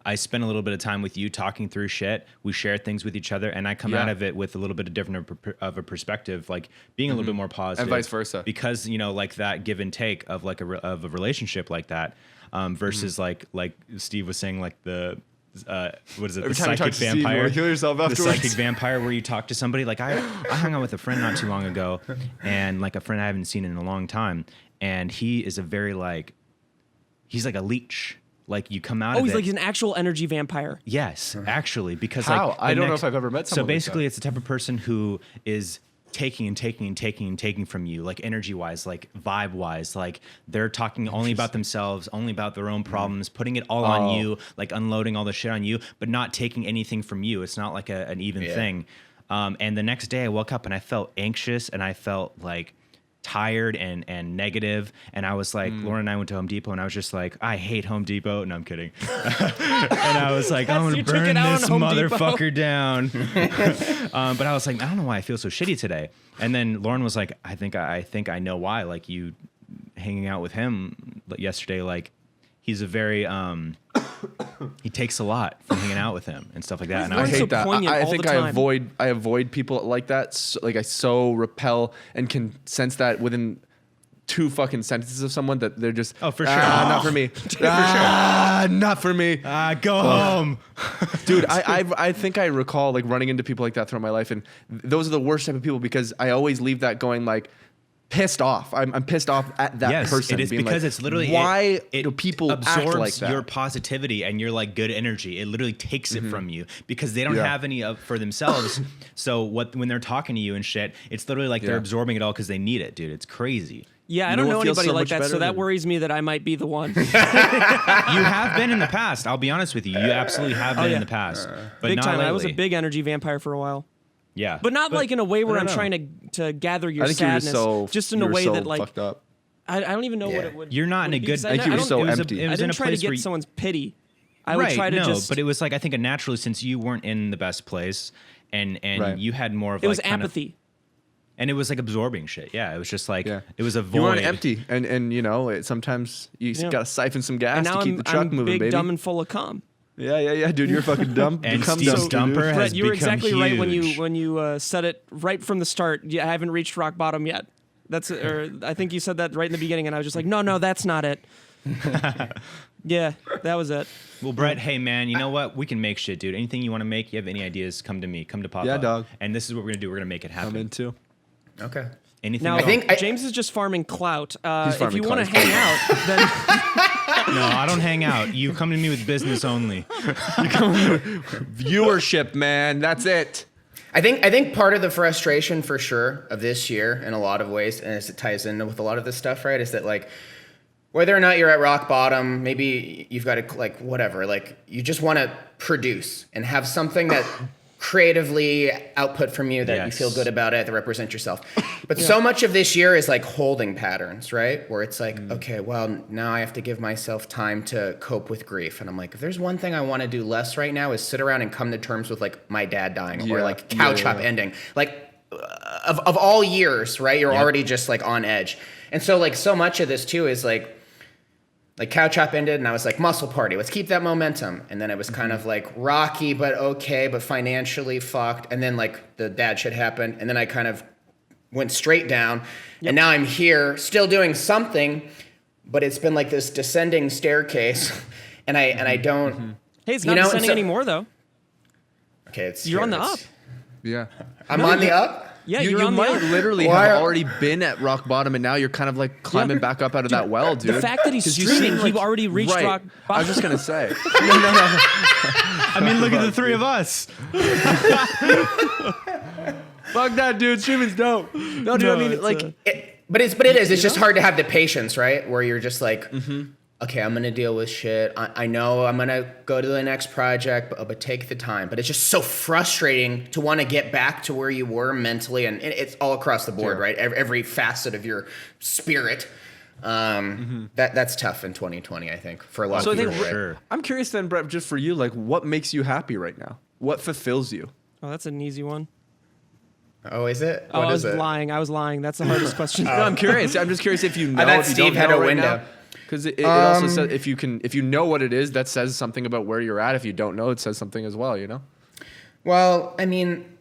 Speaker 3: I spend a little bit of time with you talking through shit, we share things with each other, and I come out of it with a little bit of different of a perspective, like being a little bit more positive,
Speaker 4: and vice versa.
Speaker 3: Because you know, like that give and take of like of a relationship like that, versus like Steve was saying, like the what is it?
Speaker 4: Every
Speaker 3: the
Speaker 4: time you
Speaker 3: psychic
Speaker 4: talk to Steve,
Speaker 3: vampire.
Speaker 4: you kill yourself afterwards.
Speaker 3: The psychic vampire, where you talk to somebody. Like I hung out with a friend not too long ago, and like a friend I haven't seen in a long time, and he is a very like, he's like a leech. Like you come out of it.
Speaker 1: Oh, he's like an actual energy vampire.
Speaker 3: Yes, actually, because
Speaker 4: how?
Speaker 3: like
Speaker 4: I don't know if I've ever met someone.
Speaker 3: So basically,
Speaker 4: like
Speaker 3: it's the type of person who is taking and taking and taking and taking from you, like energy wise, like vibe wise, like they're talking only about themselves, only about their own problems, putting it all on you, like unloading all the shit on you, but not taking anything from you. It's not like an even thing. And the next day I woke up and I felt anxious and I felt like tired and negative, and I was like, Lauren and I went to Home Depot, and I was just like, I hate Home Depot. No, I'm kidding. And I was like, I'm gonna burn this motherfucker down. But I was like, I don't know why I feel so shitty today. And then Lauren was like, I think I know why. Like you hanging out with him yesterday, like he's a very he takes a lot from hanging out with him and stuff like that. And
Speaker 4: I hate that. I think
Speaker 1: I
Speaker 4: avoid people like that. So, like I so repel and can sense that within 2 fucking sentences of someone that they're just
Speaker 3: for sure,
Speaker 4: not for me. Not for me.
Speaker 3: Go home,
Speaker 4: dude. I think I recall like running into people like that throughout my life, and those are the worst type of people because I always leave that going like, pissed off. I'm pissed off at that person.
Speaker 3: It is because it's literally
Speaker 4: why do people
Speaker 3: absorbs
Speaker 4: act like that?
Speaker 3: your positivity and your like good energy. It literally takes it from you because they don't have any for themselves. So when they're talking to you and shit, it's literally like they're absorbing it all because they need it, dude. It's crazy.
Speaker 1: Yeah, I don't know anybody like that, so that worries me that I might be the one.
Speaker 3: You have been in the past. I'll be honest with you. You absolutely have been in the past, but
Speaker 1: big
Speaker 3: not
Speaker 1: time.
Speaker 3: lately.
Speaker 1: I was a big energy vampire for a while.
Speaker 3: Yeah,
Speaker 1: but not like in a way where I'm trying to gather your sadness. Just in a way that like
Speaker 4: fucked up.
Speaker 1: I don't even know what it would.
Speaker 3: You're not in a good.
Speaker 4: I think you were so empty.
Speaker 1: I didn't try to get someone's pity. I would try to just.
Speaker 3: But it was like I think a naturally since you weren't in the best place, and you had more of
Speaker 1: it was apathy.
Speaker 3: And it was like absorbing shit. Yeah, it was just like it was a void.
Speaker 4: You weren't empty, and you know sometimes you gotta siphon some gas to keep the truck moving,
Speaker 1: big,
Speaker 4: baby.
Speaker 1: Dumb, and full of cum.
Speaker 4: Yeah, dude, you're fucking dumb.
Speaker 3: And Steve's dumper has
Speaker 1: Brett, you were
Speaker 3: become
Speaker 1: exactly
Speaker 3: huge.
Speaker 1: right when you said it right from the start. I haven't reached rock bottom yet. Or I think you said that right in the beginning, and I was just like, no, that's not it. Yeah, that was it.
Speaker 3: Well, Brett, hey man, you know what? We can make shit, dude. Anything you want to make, you have any ideas, come to me. Come to Papa.
Speaker 4: Yeah, dog.
Speaker 3: And this is what we're gonna do. We're gonna make it happen.
Speaker 4: I'm in too.
Speaker 2: Okay.
Speaker 3: Anything?
Speaker 1: Now,
Speaker 3: I
Speaker 2: think
Speaker 1: James is just farming clout.
Speaker 4: He's farming
Speaker 1: if you want to
Speaker 4: clout.
Speaker 1: hang out, then
Speaker 3: No, I don't hang out. You come to me with business only.
Speaker 4: Viewership, man. That's it.
Speaker 2: I think part of the frustration for sure of this year in a lot of ways, and as it ties in with a lot of this stuff, right, is that like whether or not you're at rock bottom, maybe you've got to like whatever, like you just want to produce and have something that creatively output from you that you feel good about it, that represent yourself. But so much of this year is like holding patterns, right? Where it's like, okay, well, now I have to give myself time to cope with grief. And I'm like, if there's one thing I want to do less right now is sit around and come to terms with like my dad dying or like Couch Hop ending. Like of all years, right? You're already just like on edge. And so like so much of this too is like Couch Hop ended and I was like, Muscle Party, let's keep that momentum. And then it was kind of like rocky, but okay, but financially fucked. And then like the dad shit happened. And then I kind of went straight down. And now I'm here still doing something, but it's been like this descending staircase. And I don't.
Speaker 1: Hey, it's not descending anymore though.
Speaker 2: Okay,
Speaker 1: you're on the up.
Speaker 4: Yeah.
Speaker 2: I'm on the up?
Speaker 1: Yeah,
Speaker 4: you might literally have already been at rock bottom, and now you're kind of like climbing back up out of that well, dude.
Speaker 1: The fact that he's streaming, he already reached rock bottom.
Speaker 4: I was just gonna say. No.
Speaker 3: I mean, look at the three of us.
Speaker 4: Fuck that, dude. Streaming's dope. No, dude. I mean, like,
Speaker 2: but it is. It's just hard to have the patience, right? Where you're just like, okay, I'm gonna deal with shit. I know I'm gonna go to the next project, but take the time. But it's just so frustrating to want to get back to where you were mentally, and it's all across the board, right? Every facet of your spirit. That's tough in 2020, I think, for a lot of people.
Speaker 3: Sure.
Speaker 4: I'm curious then, Brett, just for you, like, what makes you happy right now? What fulfills you?
Speaker 1: Oh, that's an easy one.
Speaker 2: Oh, is it?
Speaker 1: I was lying. That's the hardest question.
Speaker 4: No, I'm curious. I'm just curious if you know.
Speaker 2: I thought
Speaker 4: if you
Speaker 2: Steve
Speaker 4: don't
Speaker 2: had
Speaker 4: know
Speaker 2: a
Speaker 4: right
Speaker 2: window.
Speaker 4: Because it also says if you know what it is, that says something about where you're at. If you don't know, it says something as well. You know.
Speaker 2: Well, I mean,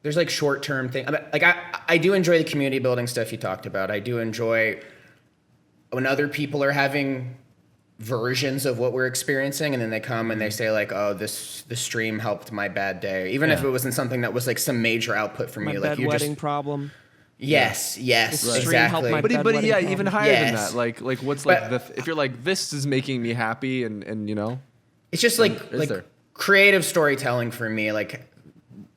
Speaker 2: there's like short-term thing. Like I do enjoy the community building stuff you talked about. I do enjoy when other people are having versions of what we're experiencing, and then they come and they say like, "Oh, the stream helped my bad day," even if it wasn't something that was like some major output from you. Like
Speaker 1: you wedding problem.
Speaker 2: Yes, exactly.
Speaker 4: But yeah, even higher than
Speaker 2: Yes.
Speaker 4: that. Like what's like if you're like, this is making me happy, and you know,
Speaker 2: It's just like
Speaker 4: there?
Speaker 2: creative storytelling for me, like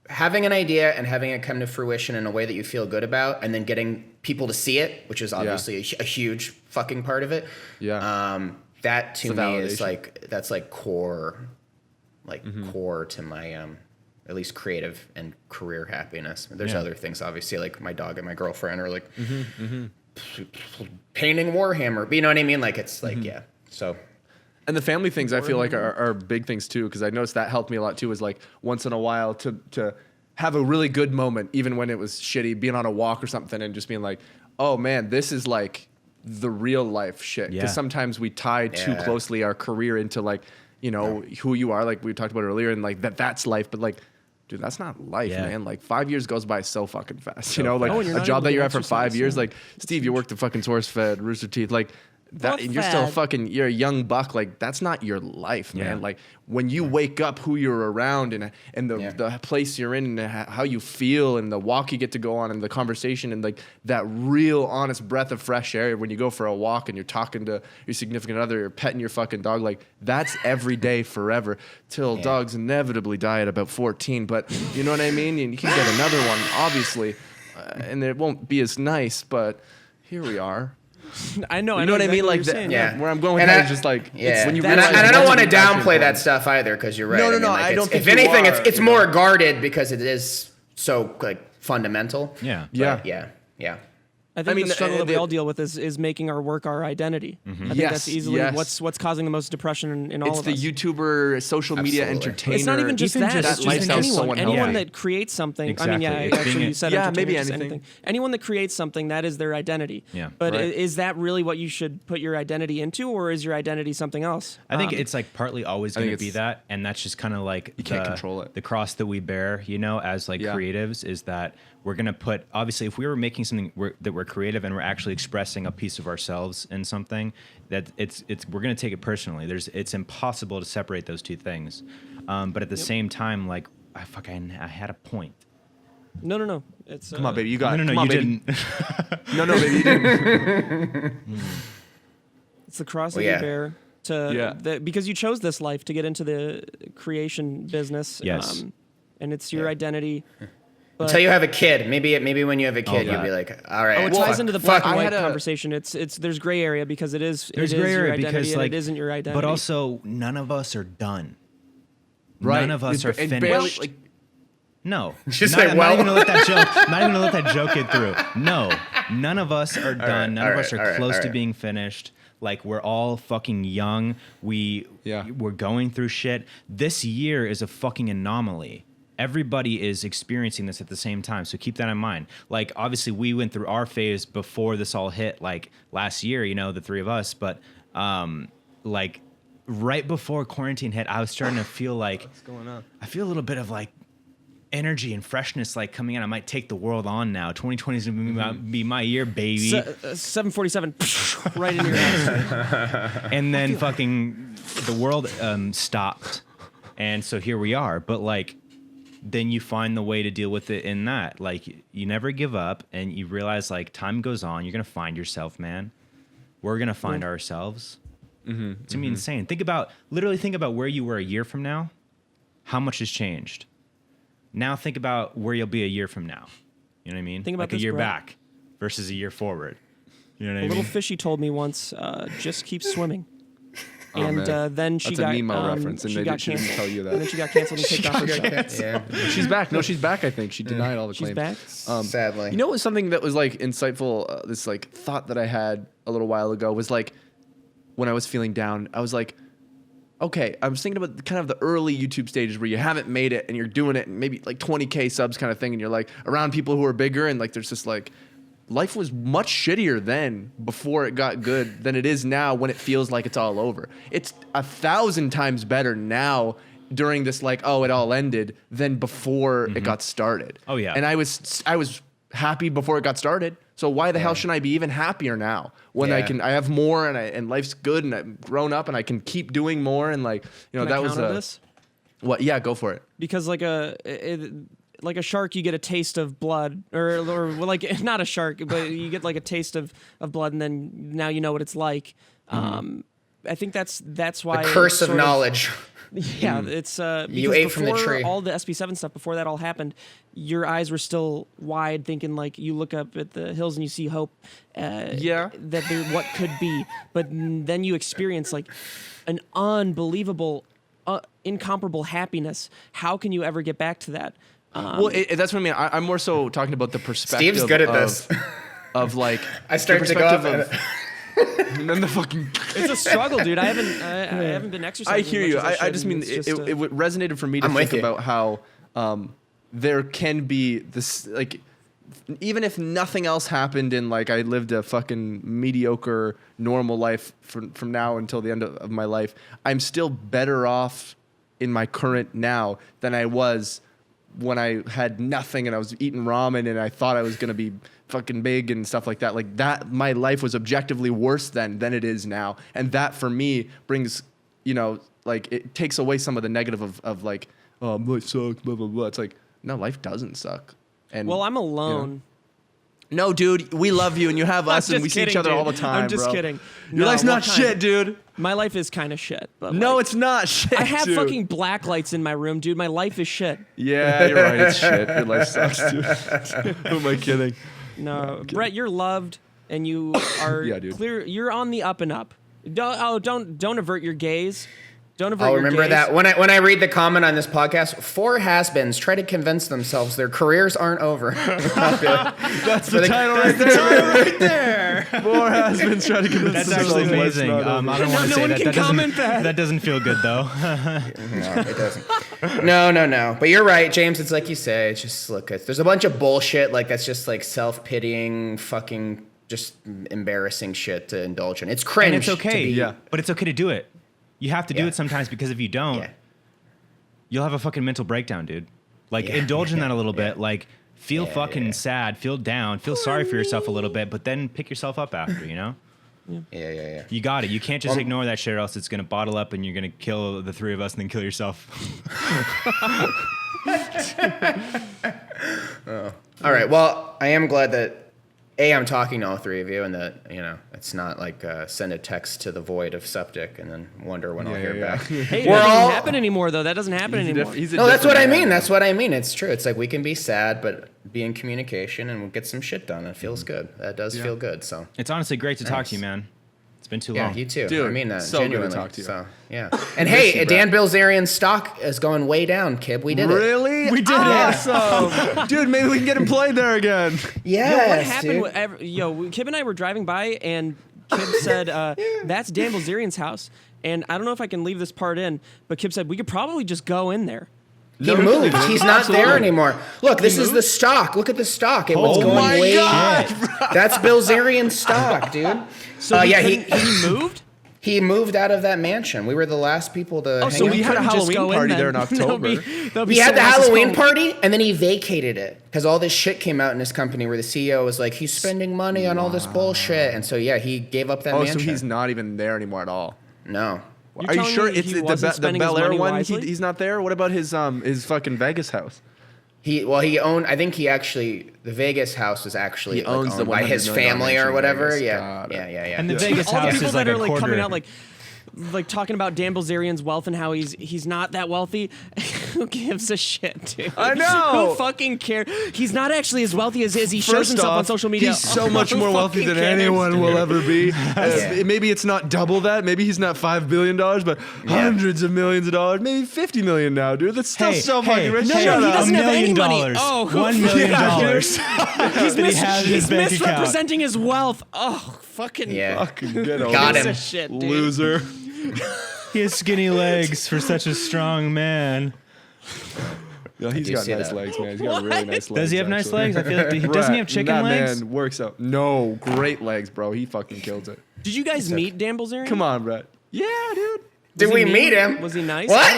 Speaker 2: having an idea and having it come to fruition in a way that you feel good about, and then getting people to see it, which is obviously a huge fucking part of it.
Speaker 4: Yeah.
Speaker 2: That to
Speaker 4: It's a
Speaker 2: me is
Speaker 4: validation.
Speaker 2: like that's like core to my at least creative and career happiness. There's other things, obviously, like my dog and my girlfriend are like painting Warhammer. But you know what I mean? Like it's like so.
Speaker 4: And the family things I feel like are big things too, because I noticed that helped me a lot too. Is like once in a while to have a really good moment, even when it was shitty, being on a walk or something, and just being like, oh man, this is like the real life shit. Because sometimes we tie too closely our career into like, you know, who you are, like we talked about earlier, and like that's life. But like, dude, that's not life, man. Like 5 years goes by so fucking fast. You know, like a job that you're at for 5 years. Like Steve, you worked at fucking SourceFed, Rooster Teeth. Like you're still you're a young buck. Like that's not your life, man. Like when you wake up, who you're around and the place you're in and how you feel and the walk you get to go on and the conversation and like that real honest breath of fresh air when you go for a walk and you're talking to your significant other, you're petting your fucking dog. Like that's every day forever till dogs inevitably die at about 14. But you know what I mean? And you can get another one, obviously, and it won't be as nice, but here we are.
Speaker 1: I know.
Speaker 4: You know what I mean? Like
Speaker 1: that.
Speaker 2: Yeah.
Speaker 4: Where I'm going with that is just like it's when you
Speaker 2: and
Speaker 4: realize.
Speaker 2: I don't want to downplay that stuff either because you're right.
Speaker 4: No.
Speaker 2: I
Speaker 4: don't think
Speaker 2: if anything,
Speaker 4: you are,
Speaker 2: it's more guarded because it is so like fundamental.
Speaker 3: Yeah.
Speaker 2: But, yeah.
Speaker 1: I think the struggle that we all deal with is making our work our identity. I think that's easily what's causing the most depression in all of us.
Speaker 4: It's the YouTuber, social media entertainer.
Speaker 1: It's not even just that. It's just anyone that creates something.
Speaker 3: Exactly.
Speaker 1: I mean, actually, you said
Speaker 4: maybe
Speaker 1: anything. Anyone that creates something, that is their identity.
Speaker 3: Yeah.
Speaker 1: But is that really what you should put your identity into, or is your identity something else?
Speaker 3: I think it's like partly always going to be that, and that's just kind of like
Speaker 4: you can't control it.
Speaker 3: The cross that we bear, you know, as like creatives, is that we're going to put, obviously, if we were making something that we're creative and we're actually expressing a piece of ourselves in something, that we're going to take it personally. It's impossible to separate those two things. But at the same time, like, I had a point.
Speaker 1: No. It's
Speaker 4: come on, baby, you got it.
Speaker 3: No,
Speaker 4: Come on,
Speaker 3: you
Speaker 4: baby.
Speaker 3: didn't.
Speaker 4: No, baby, you didn't.
Speaker 1: It's the cross that you bear because you chose this life to get into the creation business.
Speaker 3: Yes.
Speaker 1: And it's your identity.
Speaker 2: Until you have a kid, maybe when you have a kid, you'll be like, all right.
Speaker 1: Oh, it ties into the black and white conversation. There's gray area because there's gray area because like, it isn't your identity.
Speaker 3: But also, none of us are done.
Speaker 4: Right.
Speaker 3: None of us are finished.
Speaker 4: Barely, like,
Speaker 3: no.
Speaker 2: Just
Speaker 3: not,
Speaker 2: say, well.
Speaker 3: I'm not even gonna let that joke get through. No, none of us are done. None of us are close to being finished. Like we're all fucking young. We're going through shit. This year is a fucking anomaly. Everybody is experiencing this at the same time. So keep that in mind. Like, obviously, we went through our phase before this all hit, like, last year, you know, the three of us. But, like, right before quarantine hit, I was starting to feel like...
Speaker 4: What's going on?
Speaker 3: I feel a little bit of, like, energy and freshness, like, coming in. I might take the world on now. 2020 is going to be my year, baby.
Speaker 1: 747, right in your ass.
Speaker 3: And then fucking the world stopped. And so here we are. But, like... then you find the way to deal with it in that. Like, you never give up, and you realize, like, time goes on. You're going to find yourself, man. We're going to find ourselves. It's going to be insane. Think about where you were a year from now. How much has changed? Now think about where you'll be a year from now. You know what I mean?
Speaker 1: Think about
Speaker 3: like
Speaker 1: this,
Speaker 3: a year
Speaker 1: Brett.
Speaker 3: back versus a year forward. You know what I
Speaker 1: A
Speaker 3: mean?
Speaker 1: little fishy told me once, just keep swimming.
Speaker 4: Oh,
Speaker 1: and then she got
Speaker 4: a Nemo reference, and
Speaker 1: she got
Speaker 4: she didn't
Speaker 1: canceled.
Speaker 4: tell you that.
Speaker 1: And then she got canceled and kicked off her show.
Speaker 2: Yeah.
Speaker 4: She's back. No, she's back. I think she denied all the
Speaker 1: She's
Speaker 4: claims.
Speaker 1: back.
Speaker 2: Sadly.
Speaker 4: You know, what was something that was like insightful. This like thought that I had a little while ago was like when I was feeling down. I was like, okay, I was thinking about kind of the early YouTube stages where you haven't made it and you're doing it, and maybe like 20K subs kind of thing, and you're like around people who are bigger, and like there's just like. Life was much shittier then before it got good than it is now when it feels like it's all over. It's 1,000 times better now during this like, oh, it all ended than before it got started.
Speaker 3: Oh, yeah.
Speaker 4: And I was happy before it got started. So why the hell shouldn't I be even happier now when I have more and life's good and I've grown up and I can keep doing more and like, you know,
Speaker 1: Can I counter this?
Speaker 4: What? Yeah, go for it.
Speaker 1: Because like a shark, you get a taste of blood, or like not a shark, but you get like a taste of blood, and then now you know what it's like. I think that's why
Speaker 2: the curse of knowledge.
Speaker 1: Yeah, it's because
Speaker 2: you ate from the tree.
Speaker 1: All the SB7 stuff before that all happened, your eyes were still wide, thinking like you look up at the hills and you see hope. That there what could be, but then you experience like an unbelievable, incomparable happiness. How can you ever get back to that?
Speaker 4: Well, that's what I mean. I'm more so talking about the perspective.
Speaker 2: Steve's good at this.
Speaker 4: Of like,
Speaker 2: I started to go up.
Speaker 4: And then the fucking.
Speaker 1: It's a struggle, dude. I haven't been exercising.
Speaker 4: I hear
Speaker 1: as
Speaker 4: you.
Speaker 1: much as
Speaker 4: I just mean it resonated for me to think about how there can be this like. Even if nothing else happened and like I lived a fucking mediocre normal life from now until the end of my life, I'm still better off in my current now than I was when I had nothing and I was eating ramen and I thought I was gonna be fucking big and stuff like that. Like that, my life was objectively worse then than it is now, and that for me brings, you know, like it takes away some of the negative of like, oh, life sucks, blah blah blah. It's like, no, life doesn't suck. And
Speaker 1: well, I'm alone.
Speaker 4: You know, no, dude, we love you and you have us and we see each other all the time.
Speaker 1: I'm just
Speaker 4: bro.
Speaker 1: kidding.
Speaker 4: Your life's not shit, dude.
Speaker 1: My life is kind of shit. But
Speaker 4: no,
Speaker 1: like,
Speaker 4: it's not shit.
Speaker 1: I have
Speaker 4: dude.
Speaker 1: fucking black lights in my room, dude. My life is shit.
Speaker 4: Yeah, you're right. It's shit. Your life sucks, dude. Who am I kidding?
Speaker 1: No, Brett, you're loved and you are clear. You're on the up and up. Don't avert your gaze. Don't avert
Speaker 2: I'll
Speaker 1: your
Speaker 2: remember
Speaker 1: gaze.
Speaker 2: that when I read the comment on this podcast. 4 has-beens try to convince themselves their careers aren't over.
Speaker 4: That's the title right there. Right there. 4 has-beens try to convince
Speaker 3: That's
Speaker 4: themselves.
Speaker 3: actually amazing. I don't want to say that. That doesn't feel good though.
Speaker 2: No, it doesn't. No. But you're right, James. It's like you say. It's just there's a bunch of bullshit like that's just like self-pitying, fucking just embarrassing shit to indulge in. It's cringe.
Speaker 3: And it's okay. But it's okay to do it. You have to do it sometimes because if you don't, you'll have a fucking mental breakdown, dude. Like indulge in that a little bit. Like feel fucking sad, feel down, feel sorry for yourself a little bit, but then pick yourself up after, you know?
Speaker 2: Yeah.
Speaker 3: You got it. You can't just ignore that shit or else it's going to bottle up and you're going to kill the 3 of us and then kill yourself.
Speaker 2: All right. Well, I am glad that I'm talking to all 3 of you, and that it's not like send a text to the void of septic and then wonder when I'll hear back.
Speaker 1: Hey, that doesn't happen anymore, though. That doesn't happen anymore.
Speaker 2: No, that's what I mean. That's what I mean. It's true. It's like we can be sad, but be in communication, and we'll get some shit done. It feels good. That does feel good. So
Speaker 3: it's honestly great to talk to you, man. It's been too long.
Speaker 2: Yeah, you too.
Speaker 4: Dude,
Speaker 2: I mean that
Speaker 4: so
Speaker 2: genuinely.
Speaker 4: good to talk to you.
Speaker 2: So yeah. And hey, Dan Bilzerian's stock is going way down, Kib. We did it.
Speaker 4: Really? We did it. Awesome. Dude, maybe we can get him played there again.
Speaker 2: Yes,
Speaker 1: what happened? Kib and I were driving by, and Kib said, "That's Dan Bilzerian's house." And I don't know if I can leave this part in, but Kib said we could probably just go in there.
Speaker 2: He moved. He's not there anymore. Look, this is the stock. Look at the stock. It was going way down. That's Bilzerian's stock, dude.
Speaker 1: So he moved?
Speaker 2: He moved out of that mansion. We were the last people to hang
Speaker 4: so
Speaker 2: out.
Speaker 4: we had a Halloween party there in October.
Speaker 2: He had the Halloween party, and then he vacated it because all this shit came out in his company where the CEO was like, he's spending money on all this bullshit. And so, he gave up that mansion.
Speaker 4: Oh, so he's not even there anymore at all.
Speaker 2: No.
Speaker 4: Are you sure it's the Bel Air one? He's not there? What about his fucking Vegas house?
Speaker 2: He owned. I think the Vegas house was actually
Speaker 4: he owns
Speaker 2: owned by his family or whatever. Yeah.
Speaker 3: And the Vegas
Speaker 1: all
Speaker 3: house
Speaker 1: the people
Speaker 3: is
Speaker 1: that
Speaker 3: like
Speaker 1: are
Speaker 3: a quarter.
Speaker 1: coming out like talking about Dan Bilzerian's wealth and how he's not that wealthy. Who gives a shit, dude?
Speaker 4: I know.
Speaker 1: Who fucking cares? He's not actually as wealthy as he shows
Speaker 4: First
Speaker 1: himself
Speaker 4: off,
Speaker 1: on social media.
Speaker 4: He's so much more wealthy than anyone will ever be. Maybe it's not double that. Maybe he's not $5 billion, but hundreds of millions of dollars. Maybe 50 million now, dude. That's still so fucking rich.
Speaker 1: No, he doesn't have any money. Oh,
Speaker 3: $1 million.
Speaker 1: He's misrepresenting his wealth. Oh, fucking
Speaker 4: Fucking get over
Speaker 2: Got him.
Speaker 1: shit, dude.
Speaker 4: Loser.
Speaker 3: He has skinny legs for such a strong man.
Speaker 4: Yeah, he's got nice legs, man. He's got really nice legs.
Speaker 3: Does he have nice legs? I feel like doesn't he have chicken legs?
Speaker 4: That man works out. No, great legs, bro. He fucking kills it.
Speaker 1: Did you guys meet Dan Bilzerian?
Speaker 4: Come on, Brett. Yeah, dude.
Speaker 2: Did we meet him?
Speaker 1: Was he nice?
Speaker 2: What?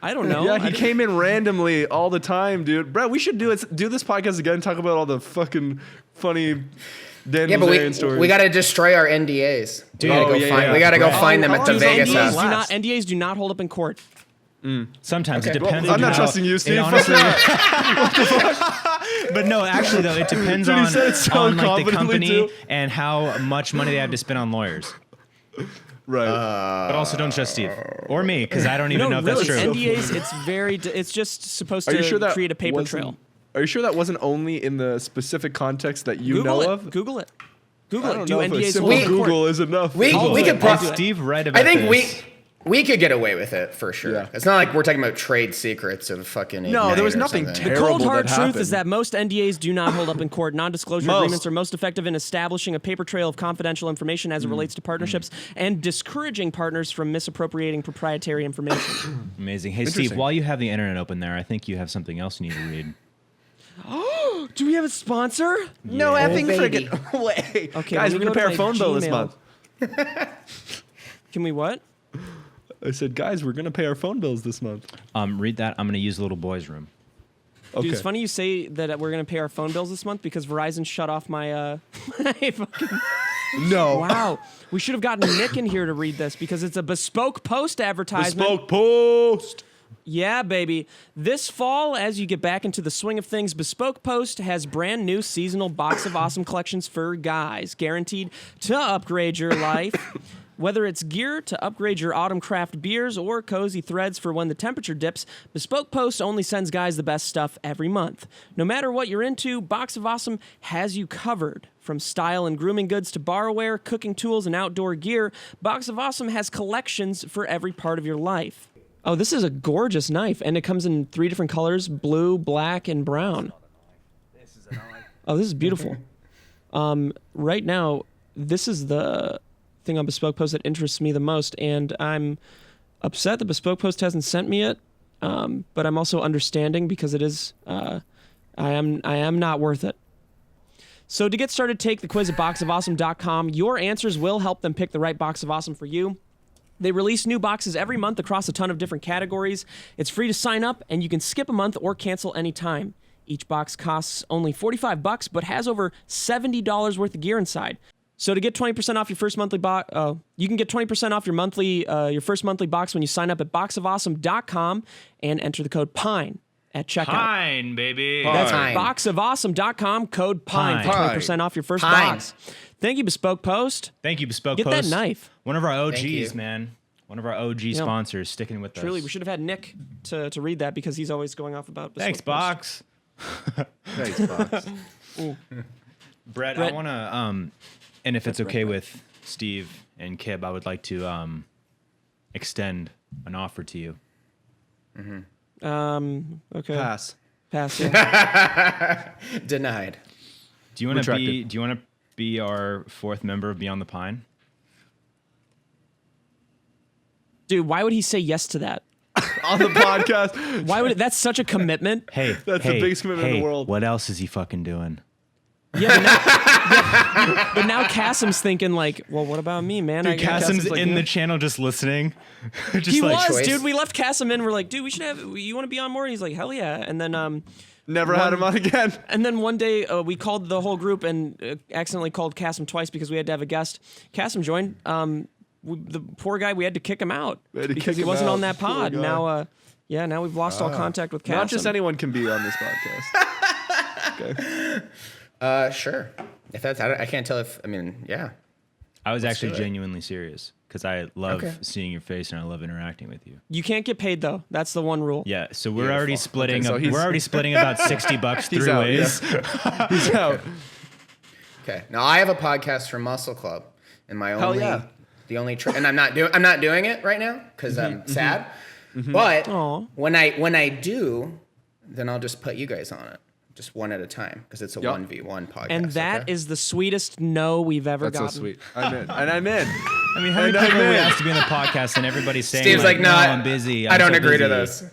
Speaker 1: I don't know.
Speaker 4: Yeah, he came in randomly all the time, dude. Brett, we should do this podcast again and talk about all the fucking funny Dan Bilzerian stories.
Speaker 2: We got to destroy our NDAs.
Speaker 3: Dude,
Speaker 2: we got to go find them at the Vegas house.
Speaker 1: NDAs do not hold up in court.
Speaker 3: Sometimes it depends.
Speaker 4: I'm not trusting you, Steve.
Speaker 3: Honestly, but no, actually though, it depends on like the company and how much money they have to spend on lawyers.
Speaker 4: Right.
Speaker 3: But also don't trust Steve or me because I don't even know if that's true.
Speaker 1: NDAs, it's just supposed to create a paper trail.
Speaker 4: Are you sure that wasn't only in the specific context that you know of?
Speaker 1: Google it.
Speaker 4: Do
Speaker 1: NDAs
Speaker 4: hold up in court? Google is enough.
Speaker 2: We could probably.
Speaker 3: Steve read about
Speaker 2: I think
Speaker 3: this.
Speaker 2: we could get away with it for sure.
Speaker 4: Yeah.
Speaker 2: It's not like we're talking about trade secrets of fucking.
Speaker 4: No, there was nothing
Speaker 1: The
Speaker 4: terrible
Speaker 1: cold hard
Speaker 4: that
Speaker 1: truth
Speaker 4: happened.
Speaker 1: is that most NDAs do not hold up in court. Non-disclosure agreements are most effective in establishing a paper trail of confidential information as it relates to partnerships and discouraging partners from misappropriating proprietary information.
Speaker 3: Amazing. Hey, Steve, while you have the internet open there, I think you have something else you need to read.
Speaker 1: Do we have a sponsor?
Speaker 4: No effing friggin' way.
Speaker 1: Okay,
Speaker 4: guys, we're going to pay our phone bill this month.
Speaker 1: Can we what?
Speaker 4: I said, guys, we're going to pay our phone bills this month.
Speaker 3: Read that. I'm going to use the little boy's room.
Speaker 1: Dude, it's funny you say that we're going to pay our phone bills this month because Verizon shut off my my fucking...
Speaker 4: No.
Speaker 1: Wow. We should have gotten Nick in here to read this because it's a Bespoke Post advertisement.
Speaker 4: Bespoke Post.
Speaker 1: Yeah, baby. This fall, as you get back into the swing of things, Bespoke Post has brand new seasonal Box of Awesome collections for guys, guaranteed to upgrade your life. Whether it's gear to upgrade your autumn craft beers or cozy threads for when the temperature dips, Bespoke Post only sends guys the best stuff every month. No matter what you're into, Box of Awesome has you covered. From style and grooming goods to barware, cooking tools, and outdoor gear, Box of Awesome has collections for every part of your life. Oh, this is a gorgeous knife, and it comes in 3 different colors, blue, black, and brown. Oh, this is beautiful. Right now, this is the thing on Bespoke Post that interests me the most, and I'm upset that Bespoke Post hasn't sent me it, but I'm also understanding because it is, I am not worth it. So to get started, take the quiz at boxofawesome.com. Your answers will help them pick the right Box of Awesome for you. They release new boxes every month across a ton of different categories. It's free to sign up, and you can skip a month or cancel anytime. Each box costs only $45, but has over $70 worth of gear inside. So to get 20% off your first monthly box, you can get 20% off your first monthly box when you sign up at boxofawesome.com and enter the code PINE at checkout.
Speaker 3: Pine, baby.
Speaker 1: That's
Speaker 2: Pine.
Speaker 1: boxofawesome.com, code PINE for
Speaker 2: Pine.
Speaker 1: 20% off your first
Speaker 2: Pine.
Speaker 1: box. Thank you, Bespoke Post.
Speaker 3: Thank you, Bespoke
Speaker 1: Get
Speaker 3: Post.
Speaker 1: that knife.
Speaker 3: One of our OGs,
Speaker 2: you.
Speaker 3: man. One of our OG sponsors sticking with us.
Speaker 1: Truly, we should have had Nick to read that because he's always going off about Bespoke
Speaker 3: Thanks,
Speaker 1: Post.
Speaker 3: Box.
Speaker 4: Thanks, Box.
Speaker 3: Brett, I want to, and if it's okay with Steve and Kib, I would like to extend an offer to you.
Speaker 1: Okay.
Speaker 4: Pass.
Speaker 1: Yeah.
Speaker 2: Denied.
Speaker 3: Do you want to
Speaker 4: Retracted.
Speaker 3: be? Do you want to be our 4th member of Beyond the Pine?
Speaker 1: Dude, why would he say yes to that?
Speaker 4: On the podcast.
Speaker 1: Why would that's such a commitment?
Speaker 3: Hey,
Speaker 4: That's the biggest commitment in the world.
Speaker 3: What else is he fucking doing?
Speaker 1: Yeah, but now Kassem's thinking like, well, what about me, man?
Speaker 3: Dude, Kassem's
Speaker 4: like,
Speaker 3: in
Speaker 4: yeah.
Speaker 3: the channel just listening. just
Speaker 1: He
Speaker 3: like,
Speaker 1: was,
Speaker 2: choice.
Speaker 1: dude. We left Kassem in. We're like, dude, we should have. You want to be on more? And he's like, hell yeah. And then
Speaker 4: Never had him on again.
Speaker 1: And then one day we called the whole group and accidentally called Kassem twice because we had to have a guest. Kassem joined. The poor guy, we had to kick him out
Speaker 4: We had to
Speaker 1: because
Speaker 4: kick
Speaker 1: he
Speaker 4: him
Speaker 1: wasn't
Speaker 4: out.
Speaker 1: on that
Speaker 4: Poor
Speaker 1: pod.
Speaker 4: guy.
Speaker 1: Now, now we've lost all contact with Kassem.
Speaker 4: Not just anyone can be on this podcast. Okay.
Speaker 2: Sure. If that's, I can't tell if, I mean, yeah.
Speaker 3: I was actually
Speaker 2: do it.
Speaker 3: genuinely serious because I love
Speaker 2: Okay.
Speaker 3: seeing your face and I love interacting with you.
Speaker 1: You can't get paid though. That's the one rule.
Speaker 3: Yeah, so we're
Speaker 2: Beautiful.
Speaker 3: already splitting.
Speaker 4: Okay, so he's-
Speaker 3: we're already splitting about $60
Speaker 4: He's
Speaker 3: 3
Speaker 4: out,
Speaker 3: ways.
Speaker 4: He's out.
Speaker 2: Okay. Now I have a podcast for Muscle Club, and my
Speaker 4: Hell
Speaker 2: only,
Speaker 4: yeah.
Speaker 2: the only, and I'm not doing it right now because I'm sad. But
Speaker 1: Aw.
Speaker 2: when I do, then I'll just put you guys on it, just one at a time, because it's a
Speaker 4: Yup.
Speaker 2: 1v1 podcast.
Speaker 1: And that is
Speaker 2: okay?
Speaker 1: the sweetest no we've ever
Speaker 4: That's so
Speaker 1: gotten.
Speaker 4: sweet. I'm in. And I'm in.
Speaker 3: I mean, how many
Speaker 4: And
Speaker 3: people
Speaker 4: I'm
Speaker 3: we
Speaker 4: in.
Speaker 3: asked to be on the podcast and everybody's saying,
Speaker 2: Steve's like, no,
Speaker 3: I'm busy.
Speaker 2: I
Speaker 3: I'm
Speaker 2: don't
Speaker 3: so
Speaker 2: agree to
Speaker 3: busy."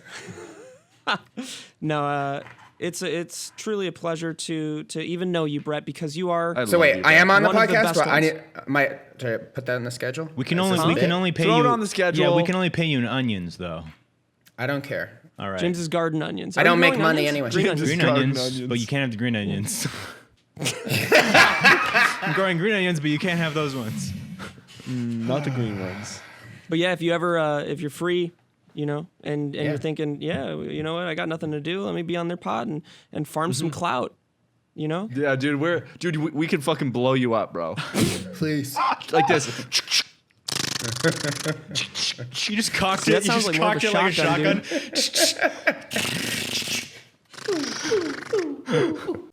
Speaker 2: this.
Speaker 1: No, it's truly a pleasure to even know you, Brett, because you are.
Speaker 4: I
Speaker 2: So
Speaker 4: love
Speaker 2: wait,
Speaker 4: you,
Speaker 2: I am on the
Speaker 1: One of the
Speaker 2: podcast.
Speaker 1: best
Speaker 2: But I
Speaker 1: ones.
Speaker 2: need should I put that in the schedule?
Speaker 3: We can
Speaker 2: Is
Speaker 3: only
Speaker 2: this
Speaker 3: we
Speaker 2: a
Speaker 3: can
Speaker 2: bit?
Speaker 3: only pay
Speaker 4: Throw
Speaker 3: you
Speaker 4: it on the schedule.
Speaker 3: Yeah, we can only pay you in onions though.
Speaker 2: I don't care.
Speaker 3: All right.
Speaker 1: James's garden onions.
Speaker 2: I
Speaker 1: Are
Speaker 2: don't
Speaker 1: you
Speaker 2: make
Speaker 1: growing
Speaker 2: money
Speaker 1: onions?
Speaker 2: anyway.
Speaker 1: Green
Speaker 4: James's
Speaker 1: onions.
Speaker 3: green
Speaker 4: garden
Speaker 3: onions,
Speaker 4: onions.
Speaker 3: but you can't have the green onions. I'm growing green onions, but you can't have those ones.
Speaker 4: Not the green ones.
Speaker 1: But yeah, if you ever if you're free, you know, and
Speaker 2: Yeah.
Speaker 1: you're thinking, yeah, you know what, I got nothing to do. Let me be on their pod and farm some clout. You know.
Speaker 4: Yeah, dude, we can fucking blow you up, bro.
Speaker 2: Please.
Speaker 4: Like this.
Speaker 3: You just cocked
Speaker 1: See,
Speaker 3: it.
Speaker 1: that
Speaker 3: You
Speaker 1: sounds
Speaker 3: just
Speaker 1: like more of
Speaker 3: cocked
Speaker 1: a
Speaker 3: it like a
Speaker 1: shotgun,
Speaker 3: shotgun.
Speaker 1: dude.